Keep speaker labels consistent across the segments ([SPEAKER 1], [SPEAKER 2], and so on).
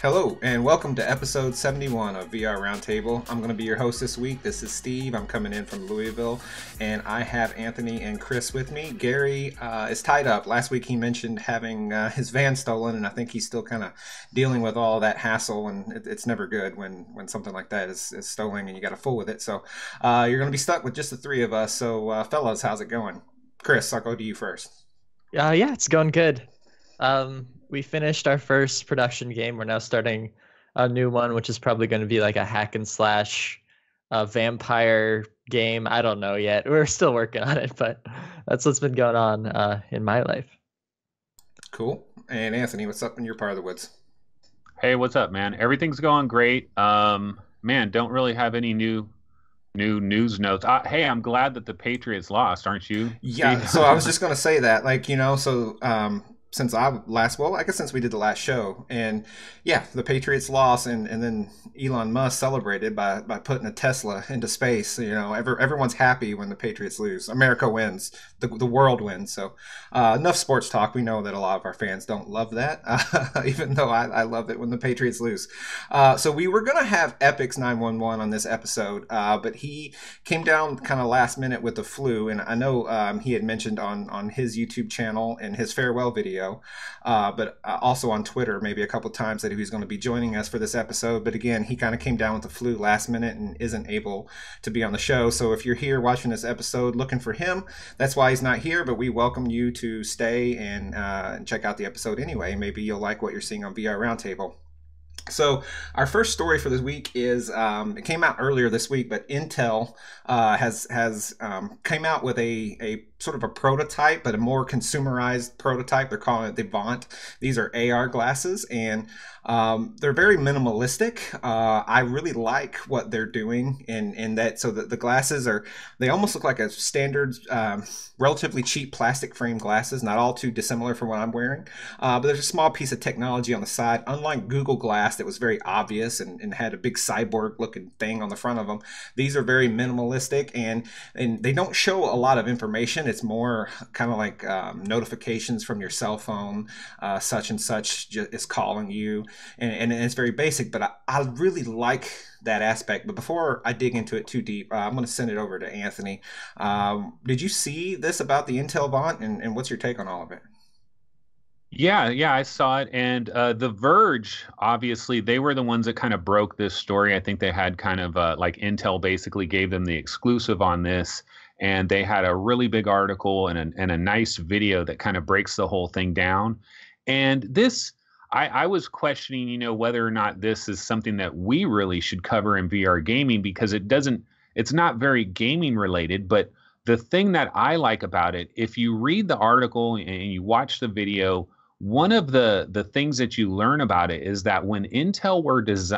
[SPEAKER 1] Hello, and welcome to episode 71 of VR Roundtable. I'm going to be your host this week. This is Steve. I'm coming in from Louisville, and I have Anthony and Chris with me. Gary is tied up. Last week he mentioned having his van stolen, and I think he's still kind of dealing with all that hassle, and it's never good when something like that is stolen and you got to fool with it. So you're going to be stuck with just the three of us. So, fellas, how's it going? Chris, I'll go to you first.
[SPEAKER 2] Yeah, it's going good. We finished our first production game. We're now starting a new one, which is probably going to be like a hack and slash vampire game. I don't know yet. We're still working on it, but that's what's been going on in my life.
[SPEAKER 1] Cool. And Anthony, what's up in your part of the woods?
[SPEAKER 3] Hey, what's up, man? Everything's going great. Man, don't really have any new news notes. Hey, I'm glad that the Patriots lost, aren't you,
[SPEAKER 1] Yeah,
[SPEAKER 3] Steve?
[SPEAKER 1] so I was just going to say that, since I guess since we did the last show, and yeah, the Patriots lost, and then Elon Musk celebrated by putting a Tesla into space. Everyone's happy when the Patriots lose. America wins, the world wins. So enough sports talk. We know that a lot of our fans don't love that, even though I love it when the Patriots lose. So we were going to have Epic's 911 on this episode, but he came down kind of last minute with the flu, and I know he had mentioned on his YouTube channel and his farewell video, but also on Twitter maybe a couple times that he was going to be joining us for this episode. But again, he kind of came down with the flu last minute and isn't able to be on the show. So if you're here watching this episode looking for him, that's why he's not here. But we welcome you to stay and check out the episode anyway. Maybe you'll like what you're seeing on VR Roundtable. So our first story for this week is it came out earlier this week, but Intel has came out with a sort of a prototype, but a more consumerized prototype. They're calling it the Vaunt. These are AR glasses, and they're very minimalistic. I really like what they're doing in that. So the glasses they almost look like a standard, relatively cheap plastic frame glasses, not all too dissimilar from what I'm wearing. But there's a small piece of technology on the side, unlike Google Glass that was very obvious and had a big cyborg looking thing on the front of them. These are very minimalistic, and they don't show a lot of information. It's more kind of like notifications from your cell phone, such and such is calling you, and it's very basic, but I really like that aspect. But before I dig into it too deep, I'm going to send it over to Anthony. Did you see this about the Intel Vaunt, and what's your take on all of it?
[SPEAKER 3] Yeah, I saw it. And The Verge, obviously, they were the ones that kind of broke this story. I think they had kind of like Intel basically gave them the exclusive on this. And they had a really big article and a nice video that kind of breaks the whole thing down. And this, I was questioning, whether or not this is something that we really should cover in VR gaming, because it's not very gaming related. But the thing that I like about it, if you read the article and you watch the video, one of the things that you learn about it is that when Intel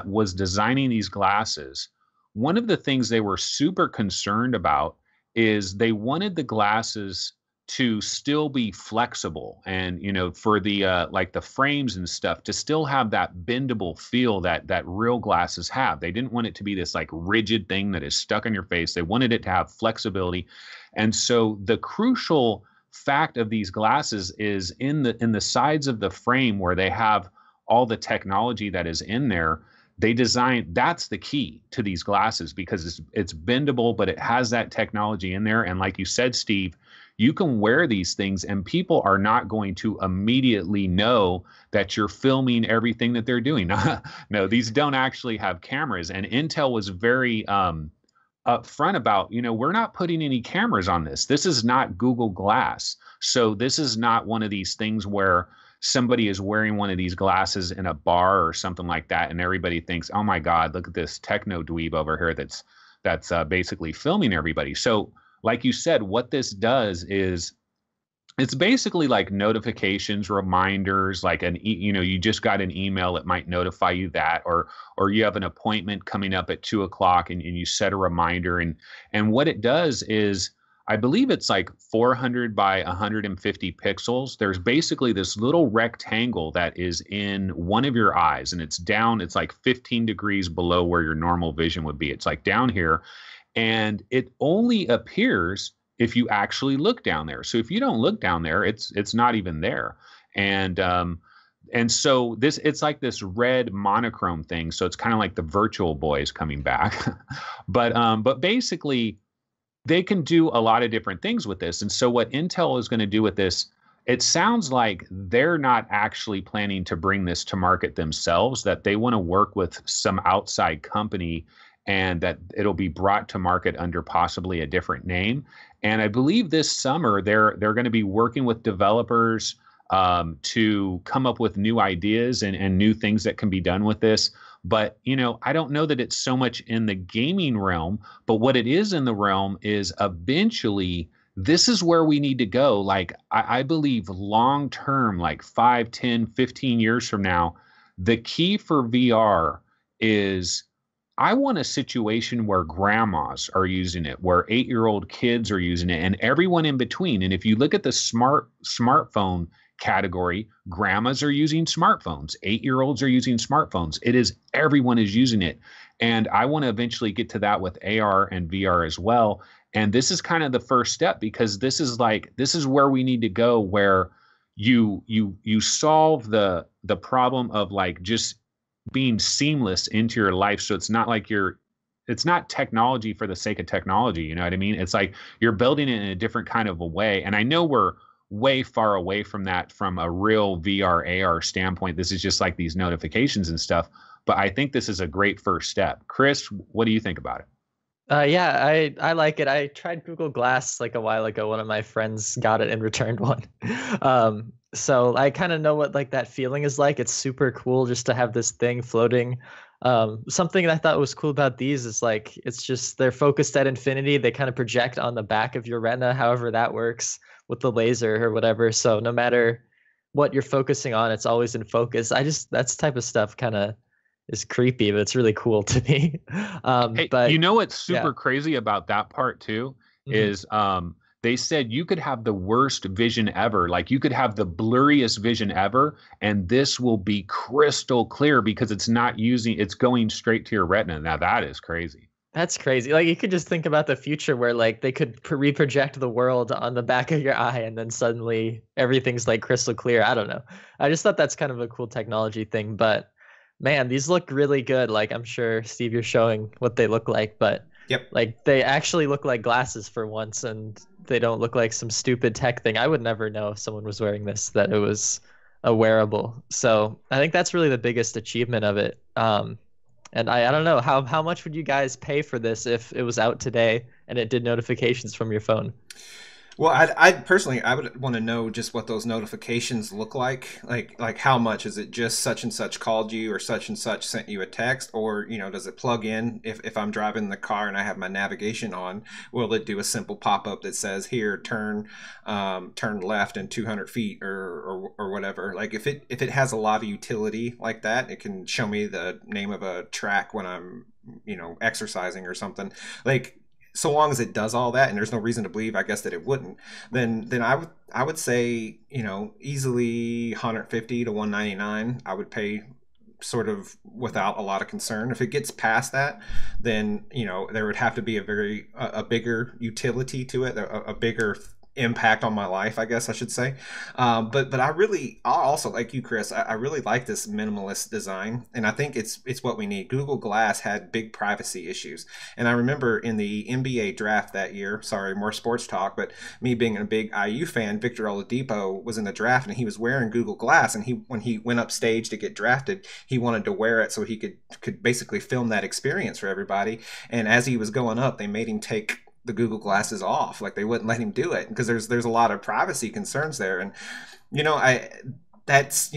[SPEAKER 3] was designing these glasses, one of the things they were super concerned about is they wanted the glasses to still be flexible, and for the like the frames and stuff to still have that bendable feel that real glasses have. They didn't want it to be this like rigid thing that is stuck in your face. They wanted it to have flexibility. And so the crucial fact of these glasses is in the sides of the frame where they have all the technology that is in there. That's the key to these glasses, because it's bendable, but it has that technology in there. And like you said, Steve, you can wear these things and people are not going to immediately know that you're filming everything that they're doing. No, these don't actually have cameras. And Intel was very upfront about, we're not putting any cameras on this. This is not Google Glass. So this is not one of these things where somebody is wearing one of these glasses in a bar or something like that, and everybody thinks, "Oh my God, look at this techno dweeb over here that's basically filming everybody." So, like you said, what this does is it's basically like notifications, reminders, like you just got an email, it might notify you that, or you have an appointment coming up at 2 o'clock and you set a reminder. And what it does is, I believe it's like 400 by 150 pixels. There's basically this little rectangle that is in one of your eyes, and it's like 15 degrees below where your normal vision would be. It's like down here, and it only appears if you actually look down there. So if you don't look down there, it's not even there. And and so it's like this red monochrome thing. So it's kind of like the Virtual Boys coming back, but basically they can do a lot of different things with this. And so what Intel is going to do with this, it sounds like they're not actually planning to bring this to market themselves, that they want to work with some outside company and that it'll be brought to market under possibly a different name. And I believe this summer they're going to be working with developers to come up with new ideas and new things that can be done with this. But, I don't know that it's so much in the gaming realm, but what it is in the realm is eventually this is where we need to go. Like, I believe long term, like 5, 10, 15 years from now, the key for VR is I want a situation where grandmas are using it, where 8-year-old kids are using it, and everyone in between. And if you look at the smartphone category, grandmas are using smartphones, 8-year-olds are using smartphones. Everyone is using it. And I want to eventually get to that with AR and VR as well. And this is kind of the first step, because this is where we need to go, where you solve the problem of like just being seamless into your life. So it's not like it's not technology for the sake of technology. You know what I mean? It's like you're building it in a different kind of a way. And I know we're way far away from that from a real VR AR standpoint. This is just like these notifications and stuff. But I think this is a great first step. Chris, what do you think about it?
[SPEAKER 2] Yeah, I like it. I tried Google Glass like a while ago. One of my friends got it and returned one. So I kind of know what like that feeling is like. It's super cool just to have this thing floating. Something that I thought was cool about these is like it's just they're focused at infinity. They kind of project on the back of your retina, however that works with the laser or whatever. So no matter what you're focusing on, it's always in focus. That's type of stuff kind of is creepy, but it's really cool to me.
[SPEAKER 3] Hey,
[SPEAKER 2] but
[SPEAKER 3] what's super crazy about that part too is they said you could have the worst vision ever. Like you could have the blurriest vision ever, and this will be crystal clear because it's going straight to your retina. Now that is crazy.
[SPEAKER 2] That's crazy. Like you could just think about the future where like they could reproject the world on the back of your eye and then suddenly everything's like crystal clear. I don't know. I just thought that's kind of a cool technology thing, but man, these look really good. Like I'm sure Steve, you're showing what they look like, but
[SPEAKER 1] yep,
[SPEAKER 2] like they actually look like glasses for once, and they don't look like some stupid tech thing. I would never know if someone was wearing this that it was a wearable. So I think that's really the biggest achievement of it. And I don't know how much would you guys pay for this if it was out today and it did notifications from your phone?
[SPEAKER 1] Well, I personally, I would want to know just what those notifications look like. Like how much is it? Just such and such called you, or such and such sent you a text, or does it plug in? If I'm driving the car and I have my navigation on, will it do a simple pop up that says here turn left in 200 feet or whatever? Like if it has a lot of utility like that, it can show me the name of a track when I'm exercising or something. Like, so long as it does all that, and there's no reason to believe, I guess, that it wouldn't, then I would say, easily 150 to 199 I would pay sort of without a lot of concern. If it gets past that, then there would have to be a bigger utility to it, a bigger impact on my life, I guess I should say. But I also, like you, Chris, I really like this minimalist design, and I think it's what we need. Google Glass had big privacy issues, and I remember in the NBA draft that year, sorry, more sports talk, but me being a big IU fan, Victor Oladipo was in the draft and he was wearing Google Glass, and when he went up stage to get drafted, he wanted to wear it so he could basically film that experience for everybody. And as he was going up, they made him take the Google glasses off. Like they wouldn't let him do it because there's a lot of privacy concerns there. And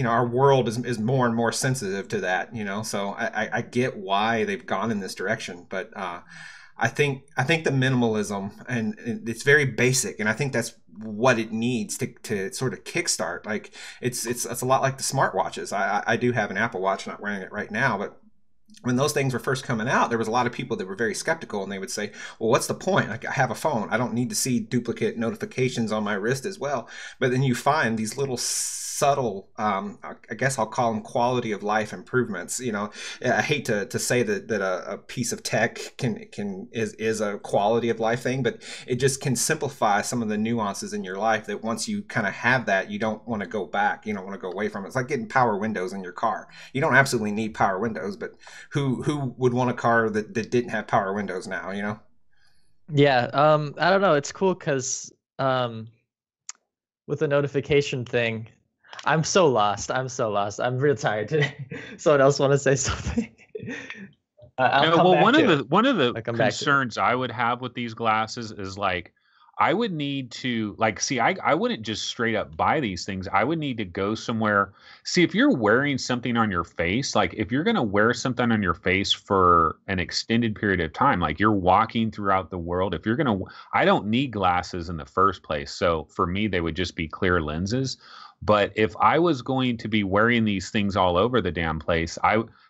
[SPEAKER 1] our world is more and more sensitive to that, so I get why they've gone in this direction. But I think the minimalism, and it's very basic, and I think that's what it needs to sort of kickstart. Like it's a lot like the smartwatches. I do have an Apple Watch, not wearing it right now, but when those things were first coming out, there was a lot of people that were very skeptical, and they would say, well, what's the point? Like, I have a phone. I don't need to see duplicate notifications on my wrist as well. But then you find these little subtle, I guess I'll call them quality of life improvements. You know, I hate to say that a piece of tech is a quality of life thing, but it just can simplify some of the nuances in your life that once you kind of have that, you don't want to go back. You don't want to go away from it. It's like getting power windows in your car. You don't absolutely need power windows, but who would want a car that didn't have power windows now, you know?
[SPEAKER 2] Yeah, I don't know. It's cool because with the notification thing, I'm so lost. I'm real tired today. Someone else want to say something? I'll come
[SPEAKER 3] well,
[SPEAKER 2] back to it.
[SPEAKER 3] one of the
[SPEAKER 2] I'll come back to it.
[SPEAKER 3] concerns I would have with these glasses is like I would need to like see I wouldn't just straight up buy these things. I would need to go somewhere. See, if you're wearing something on your face, like if you're going to wear something on your face for an extended period of time, like you're walking throughout the world, if you're going to I don't need glasses in the first place. So for me they would just be clear lenses. But if I was going to be wearing these things all over the damn place,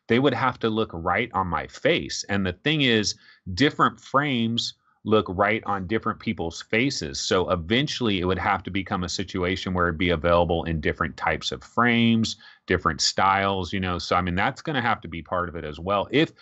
[SPEAKER 3] they would have to look right on my face. And the thing is, different frames look right on different people's faces. So eventually it would have to become a situation where it'd be available in different types of frames, different styles, you know. So I mean that's going to have to be part of it as well. If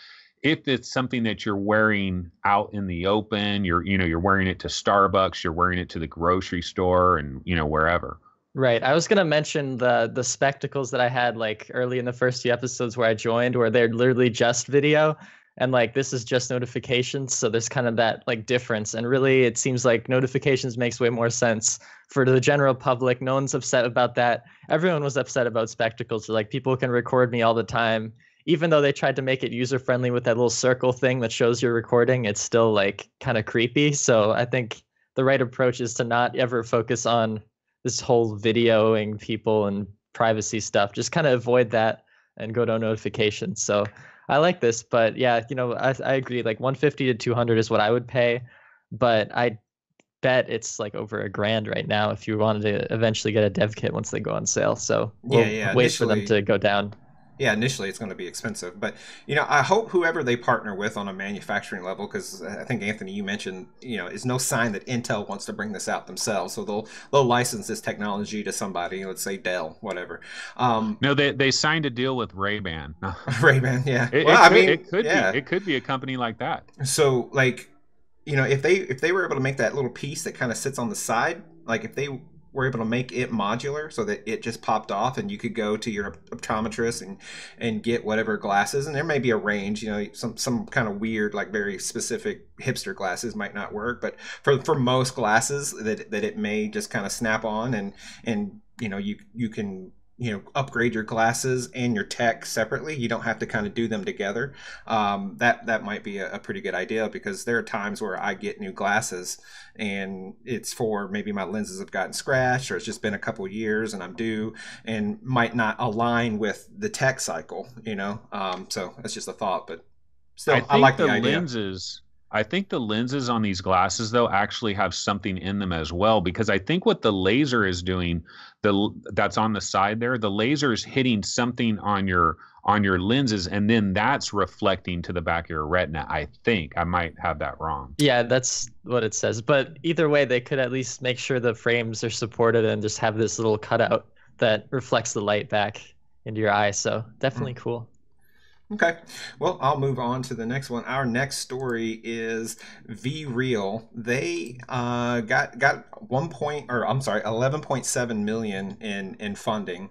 [SPEAKER 3] it's something that you're wearing out in the open, you're wearing it to Starbucks, you're wearing it to the grocery store and wherever.
[SPEAKER 2] Right. I was gonna mention the spectacles that I had like early in the first few episodes where I joined, where they're literally just video, and like this is just notifications. So there's kind of that like difference, and really it seems like notifications makes way more sense for the general public. No one's upset about that. Everyone was upset about spectacles. So, like people can record me all the time, even though they tried to make it user friendly with that little circle thing that shows you're recording. It's still like kind of creepy. So I think the right approach is to not ever focus on this whole videoing people and privacy stuff. Just kind of avoid that and go to notifications. So I like this, but yeah, I agree. Like 150 to 200 is what I would pay, but I bet it's like over $1,000 right now if you wanted to eventually get a dev kit once they go on sale. So we'll wait for them to go down.
[SPEAKER 1] Yeah, initially it's going to be expensive, but I hope whoever they partner with on a manufacturing level, because I think Anthony, you mentioned, it's no sign that Intel wants to bring this out themselves, so they'll license this technology to somebody, let's say Dell, whatever.
[SPEAKER 3] No, they signed a deal with Ray-Ban.
[SPEAKER 1] Ray-Ban, yeah.
[SPEAKER 3] It could be a company like that.
[SPEAKER 1] So like, if they were able to make that little piece that kind of sits on the side, like if they were able to make it modular so that it just popped off and you could go to your optometrist and get whatever glasses, and there may be a range, some kind of weird, like very specific hipster glasses might not work, but for most glasses that it may just kind of snap on and you can upgrade your glasses and your tech separately. You don't have to kind of do them together. That might be a pretty good idea, because there are times where I get new glasses and it's for maybe my lenses have gotten scratched, or it's just been a couple of years and I'm due and might not align with the tech cycle, so that's just a thought, but still, I like the idea.
[SPEAKER 3] I think the lenses on these glasses, though, actually have something in them as well, because I think what the laser is doing, that's on the side there, the laser is hitting something on your lenses, and then that's reflecting to the back of your retina. I think I might have that wrong.
[SPEAKER 2] Yeah, that's what it says. But either way, they could at least make sure the frames are supported and just have this little cutout that reflects the light back into your eye. So definitely cool.
[SPEAKER 1] Okay, well, I'll move on to the next one. Our next story is Vreal. They got 11.7 million in funding.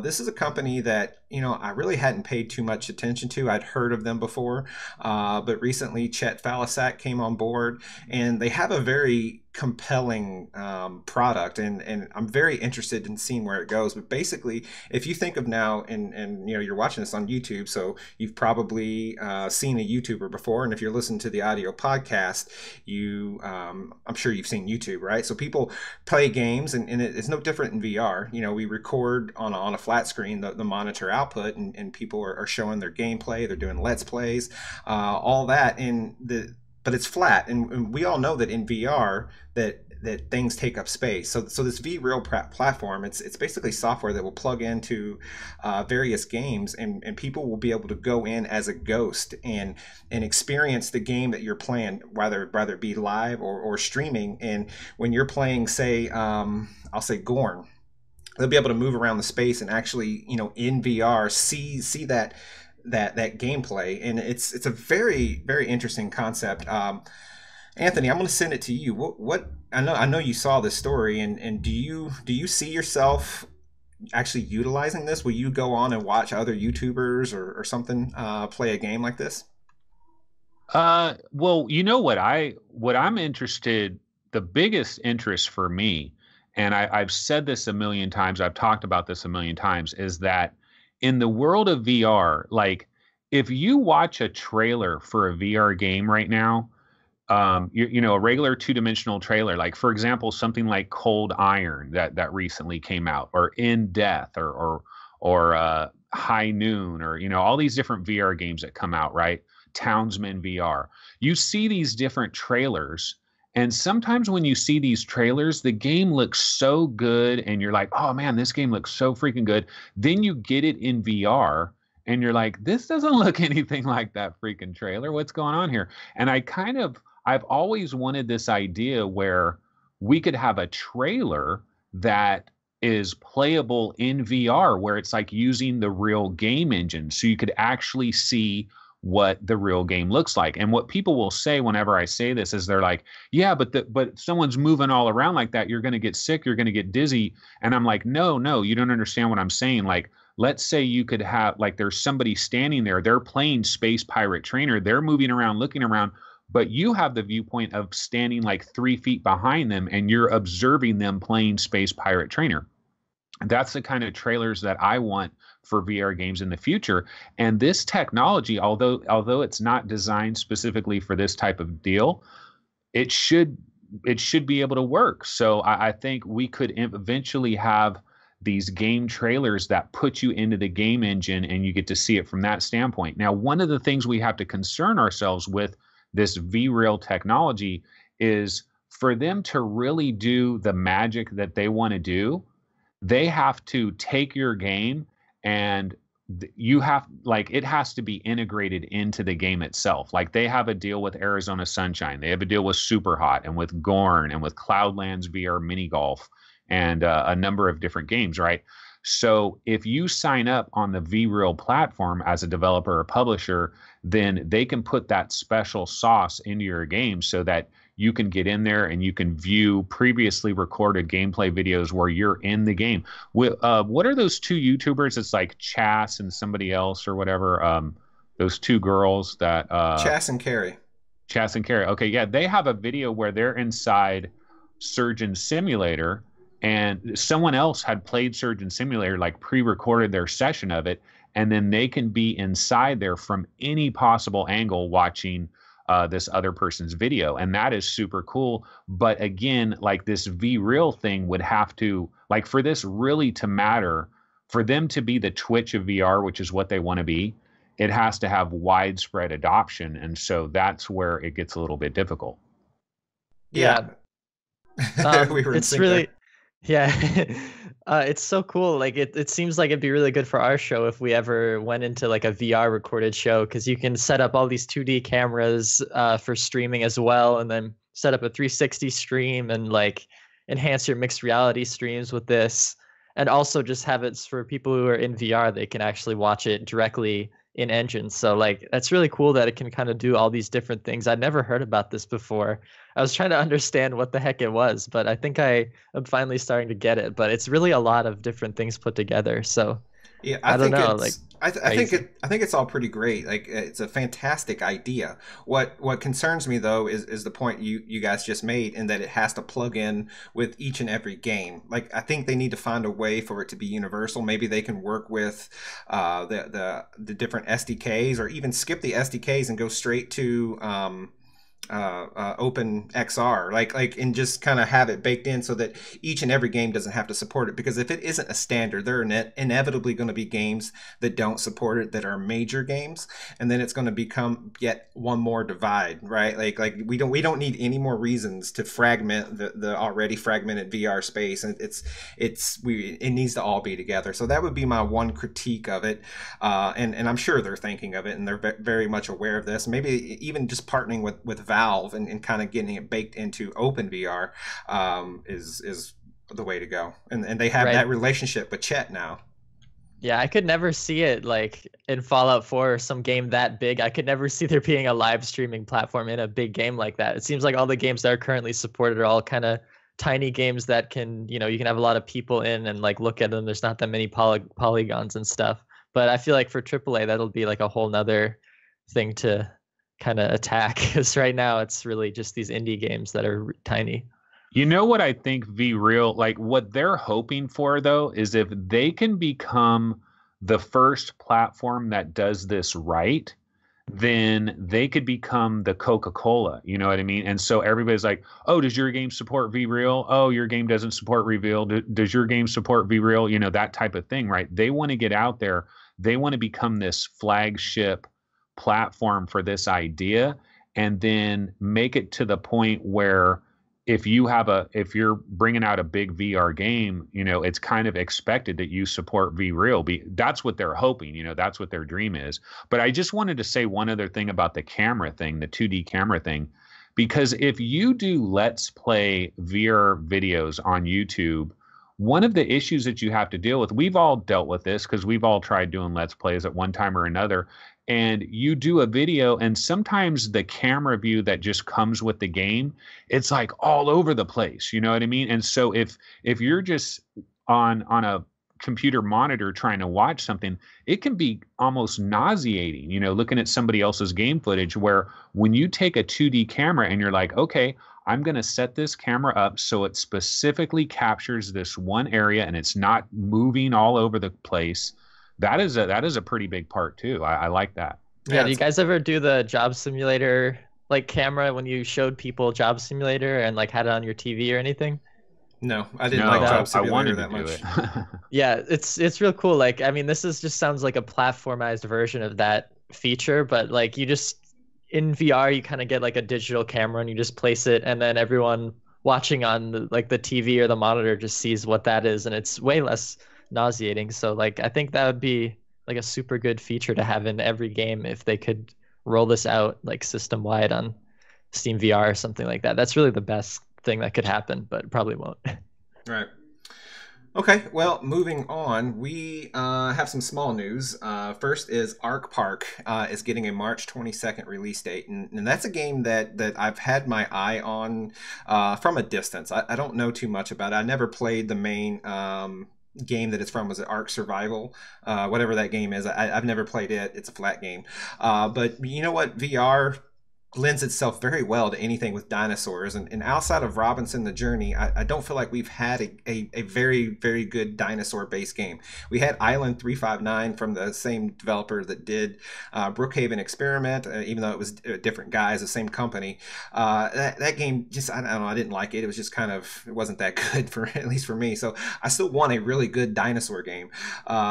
[SPEAKER 1] This is a company that I really hadn't paid too much attention to. I'd heard of them before, but recently Chet Falisak came on board, and they have a very compelling product, and I'm very interested in seeing where it goes. But basically, if you think of now, and you're watching this on YouTube, so you've probably seen a YouTuber before, and if you're listening to the audio podcast, I'm sure you've seen YouTube, right? So people play games, and it's no different in VR. We record on a flat screen the monitor output, and people are showing their gameplay, they're doing let's plays, all that, but it's flat, and we all know that in VR that that things take up space. So this Vreal platform, it's basically software that will plug into various games, and people will be able to go in as a ghost and experience the game that you're playing, whether it be live or streaming. And when you're playing, say, I'll say Gorn, they'll be able to move around the space and actually, in VR, see that gameplay. And it's a very, very interesting concept. Anthony, I'm going to send it to you. What I know you saw this story, and do you see yourself actually utilizing this? Will you go on and watch other YouTubers or something play a game like this?
[SPEAKER 3] Well, you know what I'm interested, the biggest interest for me, and I've said this a million times, I've talked about this a million times, is that in the world of VR, like if you watch a trailer for a VR game right now, a regular two-dimensional trailer, like for example, something like Cold Iron that recently came out, or In Death, or High Noon, or all these different VR games that come out, right? Townsman VR. You see these different trailers, and sometimes when you see these trailers, the game looks so good, and you're like, oh man, this game looks so freaking good. Then you get it in VR, and you're like, this doesn't look anything like that freaking trailer. What's going on here? And I've always wanted this idea where we could have a trailer that is playable in VR, where it's like using the real game engine, so you could actually see what the real game looks like. And what people will say whenever I say this is they're like, yeah, but someone's moving all around like that, you're going to get sick, you're going to get dizzy. And I'm like, no, you don't understand what I'm saying. Like, let's say you could have, like, there's somebody standing there, they're playing Space Pirate Trainer, they're moving around, looking around, but you have the viewpoint of standing like 3 feet behind them, and you're observing them playing Space Pirate Trainer. That's the kind of trailers that I want for VR games in the future. And this technology, although it's not designed specifically for this type of deal, it should be able to work. So I think we could eventually have these game trailers that put you into the game engine, and you get to see it from that standpoint. Now, one of the things we have to concern ourselves with this Vreal technology is, for them to really do the magic that they want to do, they have to take your game, and it has to be integrated into the game itself. Like, they have a deal with Arizona Sunshine, they have a deal with Superhot, and with Gorn, and with Cloudlands VR Mini Golf, and a number of different games, right? So if you sign up on the Vreal platform as a developer or publisher, then they can put that special sauce into your game, so that you can get in there and you can view previously recorded gameplay videos where you're in the game. What are those two YouTubers? It's like Chas and somebody else or whatever. Those two girls that
[SPEAKER 1] Chas and Carrie.
[SPEAKER 3] Chas and Carrie. Okay, yeah, they have a video where they're inside Surgeon Simulator, and someone else had played Surgeon Simulator, like pre-recorded their session of it, and then they can be inside there from any possible angle watching this other person's video. And that is super cool. But again, like, this Vreal thing would have to, like, for this really to matter, for them to be the Twitch of VR, which is what they want to be, it has to have widespread adoption. And so that's where it gets a little bit difficult.
[SPEAKER 1] Yeah. We were
[SPEAKER 2] it's really there. Yeah. It's so cool. Like, it seems like it'd be really good for our show if we ever went into like a VR recorded show, because you can set up all these 2D cameras for streaming as well, and then set up a 360 stream and like enhance your mixed reality streams with this, and also just have it for people who are in VR, they can actually watch it directly in engine. So like, that's really cool that it can kind of do all these different things. I'd never heard about this before. I was trying to understand what the heck it was, but I think I am finally starting to get it. But it's really a lot of different things put together. So
[SPEAKER 1] yeah,
[SPEAKER 2] I don't know. Like,
[SPEAKER 1] I think it's all pretty great. Like, it's a fantastic idea. What concerns me though is the point you guys just made, in that it has to plug in with each and every game. Like, I think they need to find a way for it to be universal. Maybe they can work with the different SDKs, or even skip the SDKs and go straight to open XR, and just kind of have it baked in so that each and every game doesn't have to support it. Because if it isn't a standard, there are inevitably going to be games that don't support it that are major games, and then it's going to become yet one more divide, right? Like we don't need any more reasons to fragment the already fragmented VR space, and it needs to all be together. So that would be my one critique of it, and I'm sure they're thinking of it, and they're very much aware of this. Maybe even just partnering with Valve and kind of getting it baked into OpenVR is the way to go. And they have that relationship with Chet now.
[SPEAKER 2] Yeah, I could never see it like in Fallout 4 or some game that big. I could never see there being a live streaming platform in a big game like that. It seems like all the games that are currently supported are all kind of tiny games that can, you can have a lot of people in and like look at them. There's not that many polygons and stuff. But I feel like for AAA, that'll be like a whole nother thing to kind of attack, because right now it's really just these indie games that are tiny.
[SPEAKER 3] You know what I think Vreal, like what they're hoping for though, is if they can become the first platform that does this right, then they could become the Coca-Cola, you know what I mean? And so everybody's like, oh, does your game support Vreal? Oh, your game doesn't support Vreal. Does your game support Vreal? You know, that type of thing, right? They want to get out there. They want to become this flagship platform for this idea, and then make it to the point where if you're bringing out a big VR game, it's kind of expected that you support Vreal. That's what they're hoping, that's what their dream is. But I just wanted to say one other thing about the camera thing, the 2D camera thing, because if you do Let's Play VR videos on YouTube, one of the issues that you have to deal with, we've all dealt with this because we've all tried doing Let's Plays at one time or another, and you do a video and sometimes the camera view that just comes with the game, it's like all over the place, you know what I mean? And so if you're just on a computer monitor trying to watch something, it can be almost nauseating, looking at somebody else's game footage, where when you take a 2D camera and you're like, okay, I'm going to set this camera up so it specifically captures this one area and it's not moving all over the place. That is a pretty big part too. I like that.
[SPEAKER 2] Yeah. Do you guys ever do the job simulator like camera when you showed people job simulator and like had it on your TV or anything?
[SPEAKER 1] No, I didn't like job simulator that much.
[SPEAKER 2] Yeah, it's real cool. Like, I mean, this just sounds like a platformized version of that feature, but like you just in VR, you kind of get like a digital camera and you just place it, and then everyone watching on the TV or the monitor just sees what that is, and it's way less nauseating. So like I think that would be like a super good feature to have in every game if they could roll this out like system wide on Steam VR or something like that. That's really the best thing that could happen, but it probably won't.
[SPEAKER 1] Right. Okay, well, moving on, we have some small news. First is Ark Park is getting a March 22nd release date, and that's a game that I've had my eye on from a distance. I don't know too much about it. I never played the main game that it's from. Was it Ark Survival? Whatever that game is. I've never played it. It's a flat game. But you know what? VR lends itself very well to anything with dinosaurs, and outside of Robinson the Journey, I don't feel like we've had a very, very good dinosaur based game. We had Island 359 from the same developer that did Brookhaven Experiment, even though it was different guys, the same company. That game just, I don't know, I didn't like it. It was just kind of, it wasn't that good, for at least for me. So I still want a really good dinosaur game.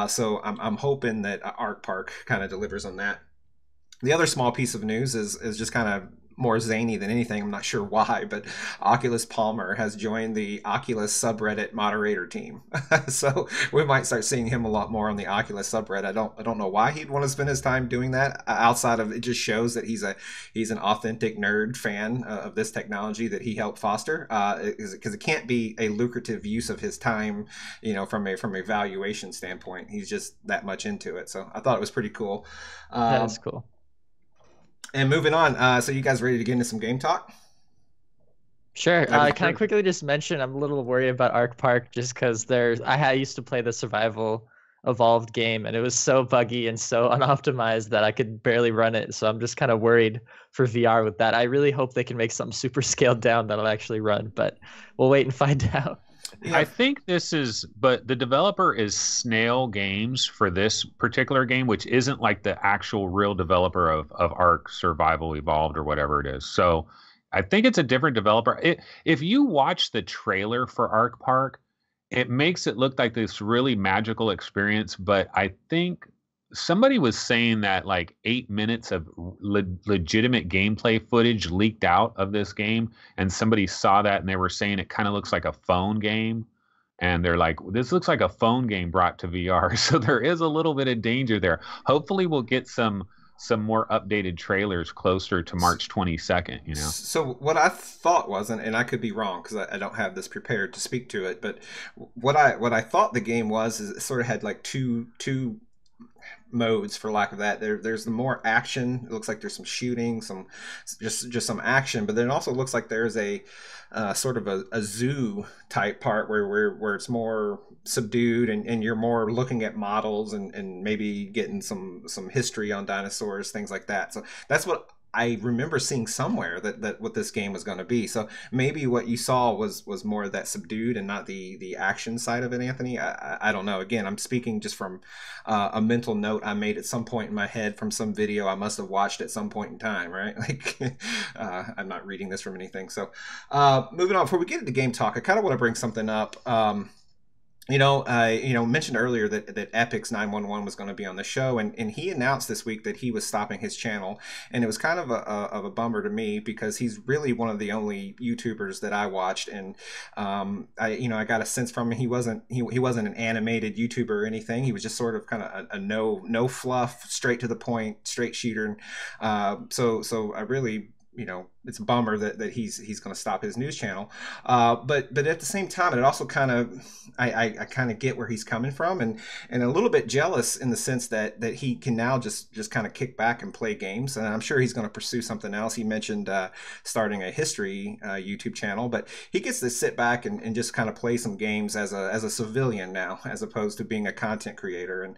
[SPEAKER 1] So I'm hoping that Ark Park kind of delivers on that. The other small piece of news is just kind of more zany than anything. I'm not sure why, but Oculus Palmer has joined the Oculus subreddit moderator team. So we might start seeing him a lot more on the Oculus subreddit. I don't know why he'd want to spend his time doing that. Outside of it, just shows that he's an authentic nerd fan of this technology that he helped foster. Because it can't be a lucrative use of his time, from a valuation standpoint. He's just that much into it. So I thought it was pretty cool.
[SPEAKER 2] That is cool.
[SPEAKER 1] And moving on, so you guys ready to get into some game talk?
[SPEAKER 2] Sure. Can I quickly just mention I'm a little worried about Ark Park just because I used to play the survival evolved game and it was so buggy and so unoptimized that I could barely run it. So I'm just kind of worried for VR with that. I really hope they can make something super scaled down that'll actually run, but we'll wait and find out.
[SPEAKER 1] Yeah.
[SPEAKER 3] I think this is, but the developer is Snail Games for this particular game, which isn't like the actual real developer of Ark Survival Evolved or whatever it is. So I think it's a different developer. If you watch the trailer for Ark Park, it makes it look like this really magical experience. But I think somebody was saying that like 8 minutes of legitimate gameplay footage leaked out of this game, and somebody saw that and they were saying it kind of looks like a phone game, and they're like, this looks like a phone game brought to VR. So there is a little bit of danger there. Hopefully we'll get some more updated trailers closer to March 22nd, you know.
[SPEAKER 1] So what I thought was, and I could be wrong because I don't have this prepared to speak to it, but what I thought the game was is it sort of had like two modes, for lack of that. There's the more action. It looks like there's some shooting, some just some action, but then it also looks like there's a sort of a zoo type part where it's more subdued, and you're more looking at models and maybe getting some history on dinosaurs, things like that. So that's what I remember seeing somewhere, that what this game was going to be. So maybe what you saw was more of that subdued and not the action side of it, Anthony. I don't know. Again, I'm speaking just from a mental note I made at some point in my head from some video I must have watched at some point in time, right? Like, I'm not reading this from anything. So moving on, before we get into game talk, I kind of want to bring something up. I mentioned earlier that Epic's 911 was going to be on the show, and he announced this week that he was stopping his channel, and it was kind of a bummer to me because he's really one of the only YouTubers that I watched, and I got a sense from him he wasn't an animated YouTuber or anything. He was just sort of kind of a no fluff, straight to the point, straight shooter. So I really, it's a bummer that he's going to stop his news channel. But at the same time, it also kind of, I kind of get where he's coming from, and a little bit jealous in the sense that he can now just kind of kick back and play games. And I'm sure he's going to pursue something else. He mentioned starting a history YouTube channel, but he gets to sit back and just kind of play some games as a civilian now, as opposed to being a content creator. And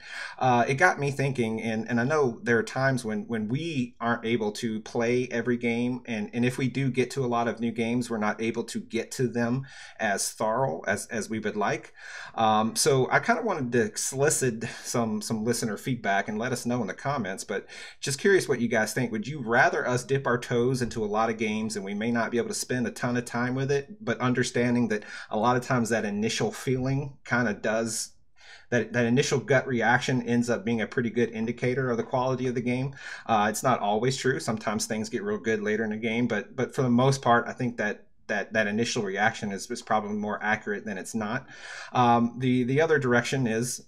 [SPEAKER 1] it got me thinking, and I know there are times when we aren't able to play every game, and if we do get to a lot of new games, we're not able to get to them as thorough as we would like. So I kind of wanted to solicit some listener feedback and let us know in the comments, but just curious what you guys think. Would you rather us dip our toes into a lot of games and we may not be able to spend a ton of time with it, but understanding that a lot of times that initial feeling kind of does, that initial gut reaction ends up being a pretty good indicator of the quality of the game. It's not always true. Sometimes things get real good later in the game, but for the most part, I think that initial reaction is probably more accurate than it's not. The other direction is,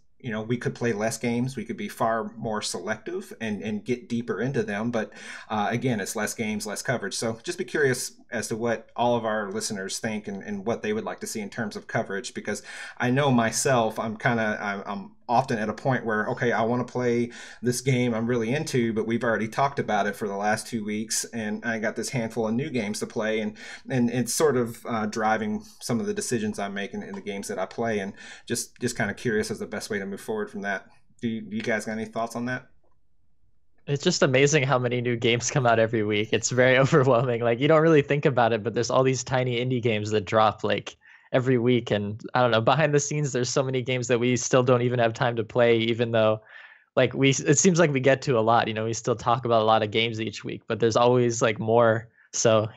[SPEAKER 1] we could play less games. We could be far more selective and get deeper into them. But again, it's less games, less coverage. So just be curious as to what all of our listeners think and what they would like to see in terms of coverage, because I know myself, I'm often at a point where, okay, I want to play this game I'm really into, but we've already talked about it for the last 2 weeks, and I got this handful of new games to play, and it's sort of driving some of the decisions I'm making in the games that I play, and just kind of curious as the best way to move forward from that. Do you guys got any thoughts on that?
[SPEAKER 2] It's just amazing how many new games come out every week. It's very overwhelming. Like, you don't really think about it, but there's all these tiny indie games that drop like every week. And I don't know, behind the scenes, there's so many games that we still don't even have time to play, even though like it seems like we get to a lot, we still talk about a lot of games each week, but there's always like more. So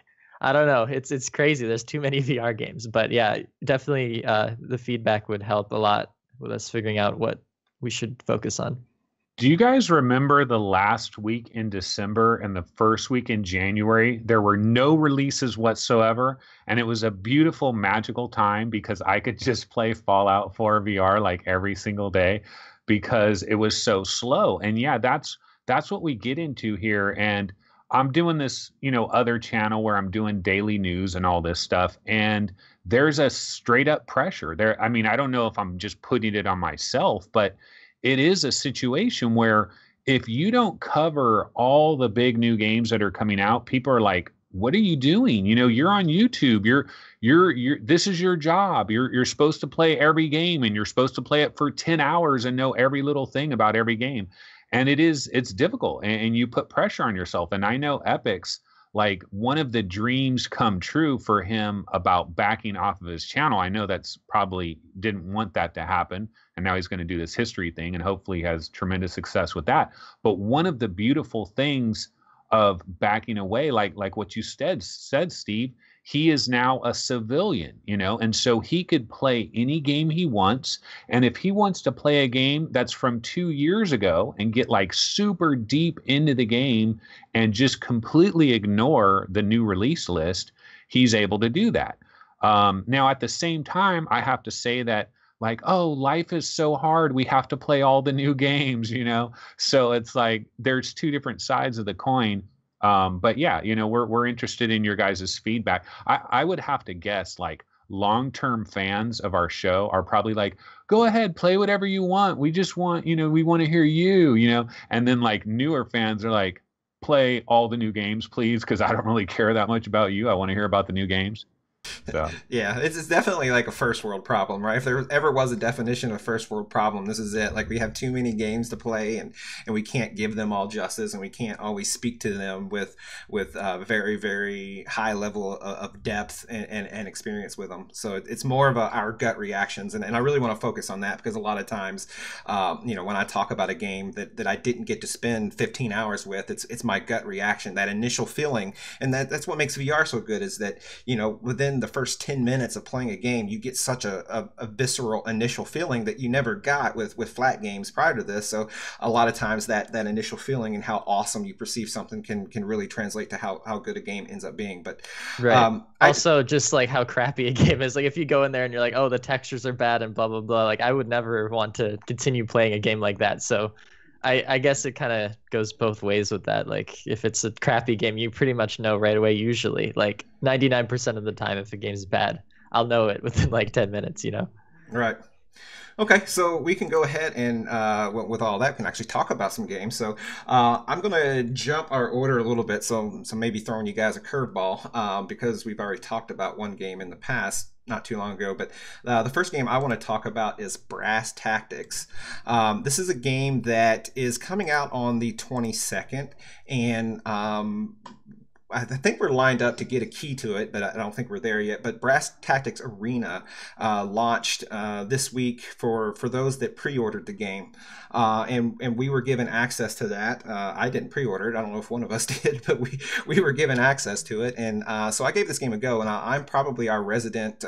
[SPEAKER 2] I don't know. It's crazy. There's too many VR games, but yeah, definitely the feedback would help a lot with us figuring out what we should focus on.
[SPEAKER 3] Do you guys remember the last week in December and the first week in January? There were no releases whatsoever, and it was a beautiful, magical time because I could just play Fallout 4 VR like every single day because it was so slow. And yeah, that's what we get into here. And I'm doing this, other channel where I'm doing daily news and all this stuff, and there's a straight up pressure there. I mean, I don't know if I'm just putting it on myself, but it is a situation where if you don't cover all the big new games that are coming out, people are like, what are you doing? You're on YouTube. You're this is your job. You're supposed to play every game, and you're supposed to play it for 10 hours and know every little thing about every game. And it's difficult, and you put pressure on yourself. And I know Epic's like one of the dreams come true for him about backing off of his channel. I know that's probably didn't want that to happen, and now he's going to do this history thing and hopefully has tremendous success with that. But one of the beautiful things of backing away, like what you said, Steve, he is now a civilian, you know, and so he could play any game he wants. And if he wants to play a game that's from 2 years ago and get like super deep into the game and just completely ignore the new release list, he's able to do that. Now, at the same time, I have to say that, like, oh, life is so hard, we have to play all the new games, you know? So it's like there's two different sides of the coin. But yeah, you know, we're interested in your guys' feedback. I would have to guess, like, long-term fans of our show are probably like, go ahead, play whatever you want. We just want, you know, we want to hear you, you know? And then like newer fans are like, play all the new games, please, because I don't really care that much about you. I want to hear about the new games. So
[SPEAKER 1] yeah, it's definitely like a first world problem, right? If there ever was a definition of first world problem, this is it. Like, we have too many games to play, and we can't give them all justice, and we can't always speak to them with very, very high level of depth and experience with them. So it's more of our gut reactions, and I really want to focus on that, because a lot of times, you know, when I talk about a game that I didn't get to spend 15 hours with, it's my gut reaction, that initial feeling, and that's what makes VR so good, is that, you know, within the first 10 minutes of playing a game, you get such a visceral initial feeling that you never got with flat games prior to this. So a lot of times that initial feeling and how awesome you perceive something can really translate to how good a game ends up being. But
[SPEAKER 2] right. Also, just like how crappy a game is. Like, if you go in there and you're like, oh, the textures are bad and blah blah blah, like, I would never want to continue playing a game like that. So I guess it kind of goes both ways with that. Like, if it's a crappy game, you pretty much know right away, usually. Like 99% of the time, if a game's bad, I'll know it within like 10 minutes, you know?
[SPEAKER 1] Right. Okay, so we can go ahead and with all that, we can actually talk about some games. So I'm going to jump our order a little bit, so maybe throwing you guys a curveball, because we've already talked about one game in the past, not too long ago. But the first game I want to talk about is Brass Tactics. This is a game that is coming out on the 22nd, and I think we're lined up to get a key to it, but I don't think we're there yet. But Brass Tactics Arena launched this week for those that pre-ordered the game, and we were given access to that. I didn't pre-order it. I don't know if one of us did, but we were given access to it, and so I gave this game a go. And I'm probably our resident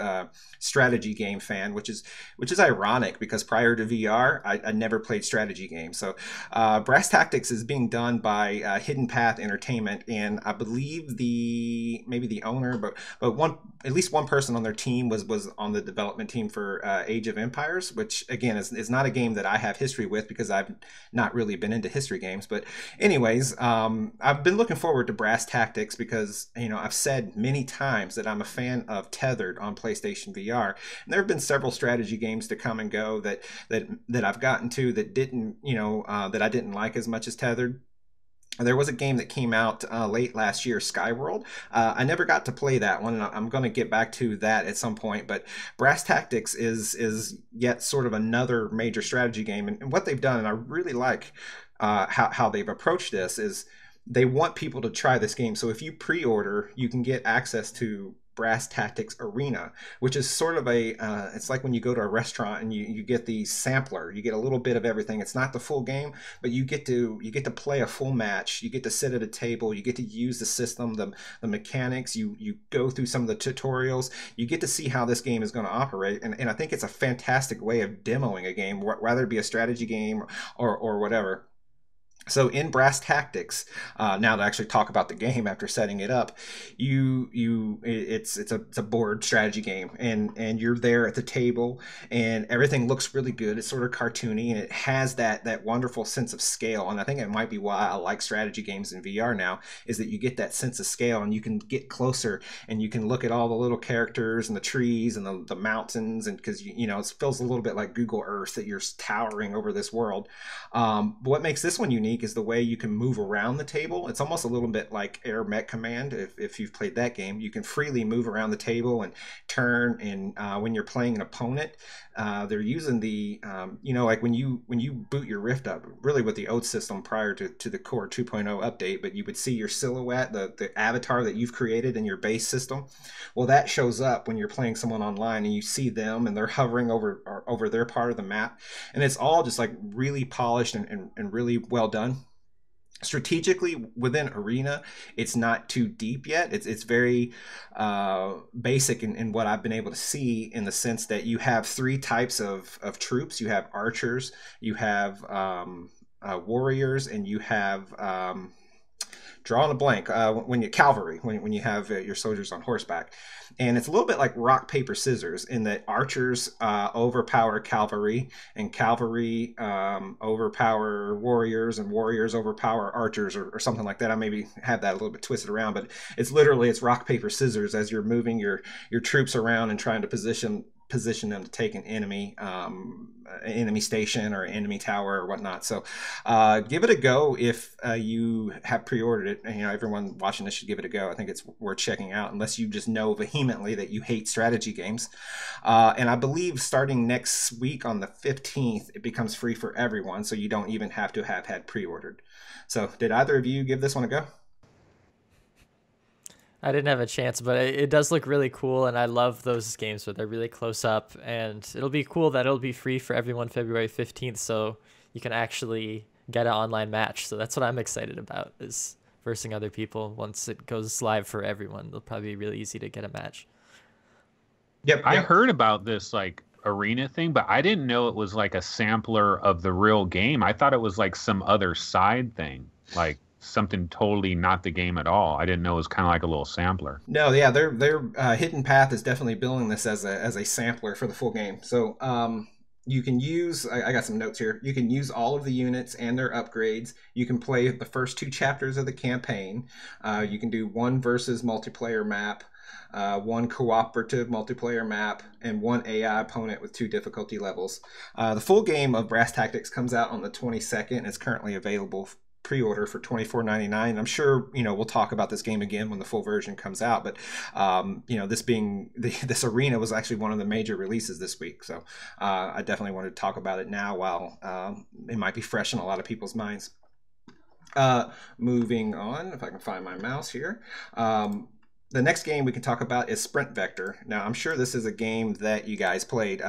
[SPEAKER 1] strategy game fan, which is ironic, because prior to VR, I never played strategy games. So Brass Tactics is being done by Hidden Path Entertainment, and I believe maybe the owner, but at least one person on their team was on the development team for Age of Empires, which again is not a game that I have history with, because I've not really been into history games. But anyways, I've been looking forward to Brass Tactics, because, you know, I've said many times that I'm a fan of Tethered on PlayStation VR, and there have been several strategy games to come and go that I've gotten to that didn't, you know, that I didn't like as much as Tethered. There was a game that came out late last year, Skyworld. I never got to play that one, and I'm going to get back to that at some point. But Brass Tactics is yet sort of another major strategy game. And what they've done, and I really like how they've approached this, is they want people to try this game. So if you pre-order, you can get access to Brass Tactics Arena, which is sort of it's like when you go to a restaurant and you get the sampler. You get a little bit of everything. It's not the full game, but you get to play a full match. You get to sit at a table. You get to use the system, the mechanics. You go through some of the tutorials. You get to see how this game is going to operate, and I think it's a fantastic way of demoing a game, whether it be a strategy game or whatever. So in Brass Tactics, now to actually talk about the game after setting it up, it's a board strategy game, and you're there at the table, and everything looks really good. It's sort of cartoony, and it has that wonderful sense of scale. And I think it might be why I like strategy games in VR now, is that you get that sense of scale, and you can get closer, and you can look at all the little characters and the trees and the mountains, and because you know, it feels a little bit like Google Earth, that you're towering over this world. But what makes this one unique unique is the way you can move around the table. It's almost a little bit like Air Mech Command. If you've played that game, you can freely move around the table and turn. And when you're playing an opponent, they're using the like when you boot your Rift up, really with the old system prior to the Core 2.0 update, but you would see your silhouette, the avatar that you've created in your base system. Well, that shows up when you're playing someone online, and you see them, and they're hovering over their part of the map, and it's all just like really polished and really well done. Strategically within Arena, it's not too deep yet. It's very basic in what I've been able to see, in the sense that you have three types of troops. You have archers, you have warriors, and you have drawing a blank when you cavalry, when you have your soldiers on horseback. And it's a little bit like rock paper scissors, in that archers overpower cavalry, and cavalry overpower warriors, and warriors overpower archers, or something like that. I maybe have that a little bit twisted around, but it's literally, it's rock paper scissors as you're moving your troops around and trying to position them to take an enemy station or enemy tower or whatnot. So give it a go if you have pre-ordered it. Everyone watching this should give it a go. I think it's worth checking out, unless you just know vehemently that you hate strategy games. And I believe starting next week on the 15th, it becomes free for everyone, so you don't even have to have had pre-ordered. So did either of you give this one a go?
[SPEAKER 2] I didn't have a chance, but it does look really cool, and I love those games where they're really close up, and it'll be cool that it'll be free for everyone February 15th, so you can actually get an online match. So that's what I'm excited about, is versing other people. Once it goes live for everyone, it'll probably be really easy to get a match.
[SPEAKER 3] Yep. I heard about this like Arena thing, but I didn't know it was like a sampler of the real game. I thought it was like some other side thing, like something totally not the game at all. I didn't know it was kind of like a little sampler.
[SPEAKER 1] No, yeah, their Hidden Path is definitely billing this as a sampler for the full game. So you can use, I got some notes here. You can use all of the units and their upgrades. You can play the first 2 chapters of the campaign. You can do 1 versus multiplayer map, 1 cooperative multiplayer map, and 1 AI opponent with 2 difficulty levels. The full game of Brass Tactics comes out on the 22nd. It's currently available pre-order for $24.99. I'm sure we'll talk about this game again when the full version comes out, but this being this Arena was actually one of the major releases this week, so I definitely wanted to talk about it now while it might be fresh in a lot of people's minds. Moving on, if I can find my mouse here. The next game we can talk about is Sprint Vector. Now, I'm sure this is a game that you guys played.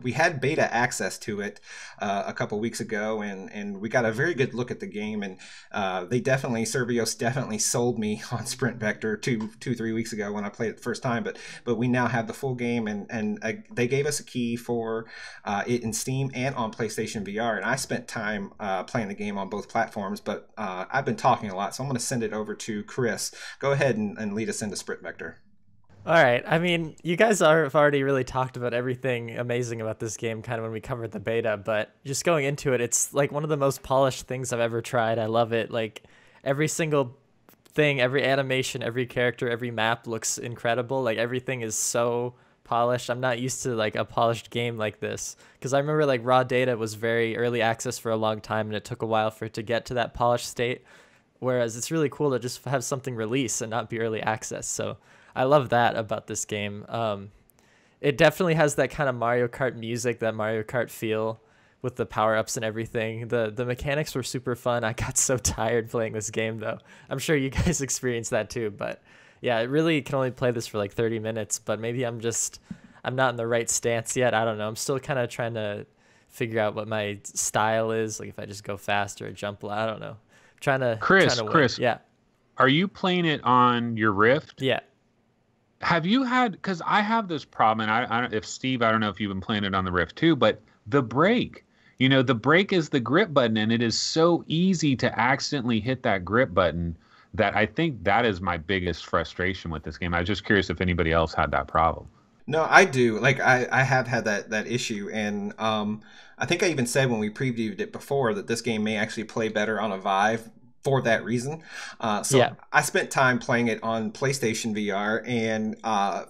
[SPEAKER 1] We had beta access to it a couple weeks ago, and we got a very good look at the game. And Servios definitely sold me on Sprint Vector 3 weeks ago when I played it the first time. But we now have the full game, and they gave us a key for it in Steam and on PlayStation VR. And I spent time playing the game on both platforms, but I've been talking a lot, so I'm going to send it over to Chris. Go ahead and lead us into Sprint Vector.
[SPEAKER 2] All right. I mean, you guys have already really talked about everything amazing about this game kind of when we covered the beta, but just going into it, it's like one of the most polished things I've ever tried. I love it. Like every single thing, every animation, every character, every map looks incredible. Like everything is so polished. I'm not used to like a polished game like this, because I remember like raw data was very early access for a long time, and it took a while for it to get to that polished state. Whereas it's really cool to just have something release and not be early access. So I love that about this game. It definitely has that kind of Mario Kart music, that Mario Kart feel with the power-ups and everything. The mechanics were super fun. I got so tired playing this game, though. I'm sure you guys experienced that too. But yeah, I really can only play this for like 30 minutes. But maybe I'm not in the right stance yet. I don't know. I'm still kind of trying to figure out what my style is. Like if I just go fast or jump, I don't know. Chris, yeah.
[SPEAKER 3] Are you playing it on your Rift?
[SPEAKER 2] Yeah.
[SPEAKER 3] Have you had, because I have this problem, and I don't, if Steve, I don't know if you've been playing it on the Rift too, but the brake, the brake is the grip button, and it is so easy to accidentally hit that grip button that I think that is my biggest frustration with this game. I was just curious if anybody else had that problem.
[SPEAKER 1] No, I do. Like I have had that issue, and I think I even said when we previewed it before that this game may actually play better on a Vive for that reason. So
[SPEAKER 2] Yeah.
[SPEAKER 1] I spent time playing it on PlayStation VR, and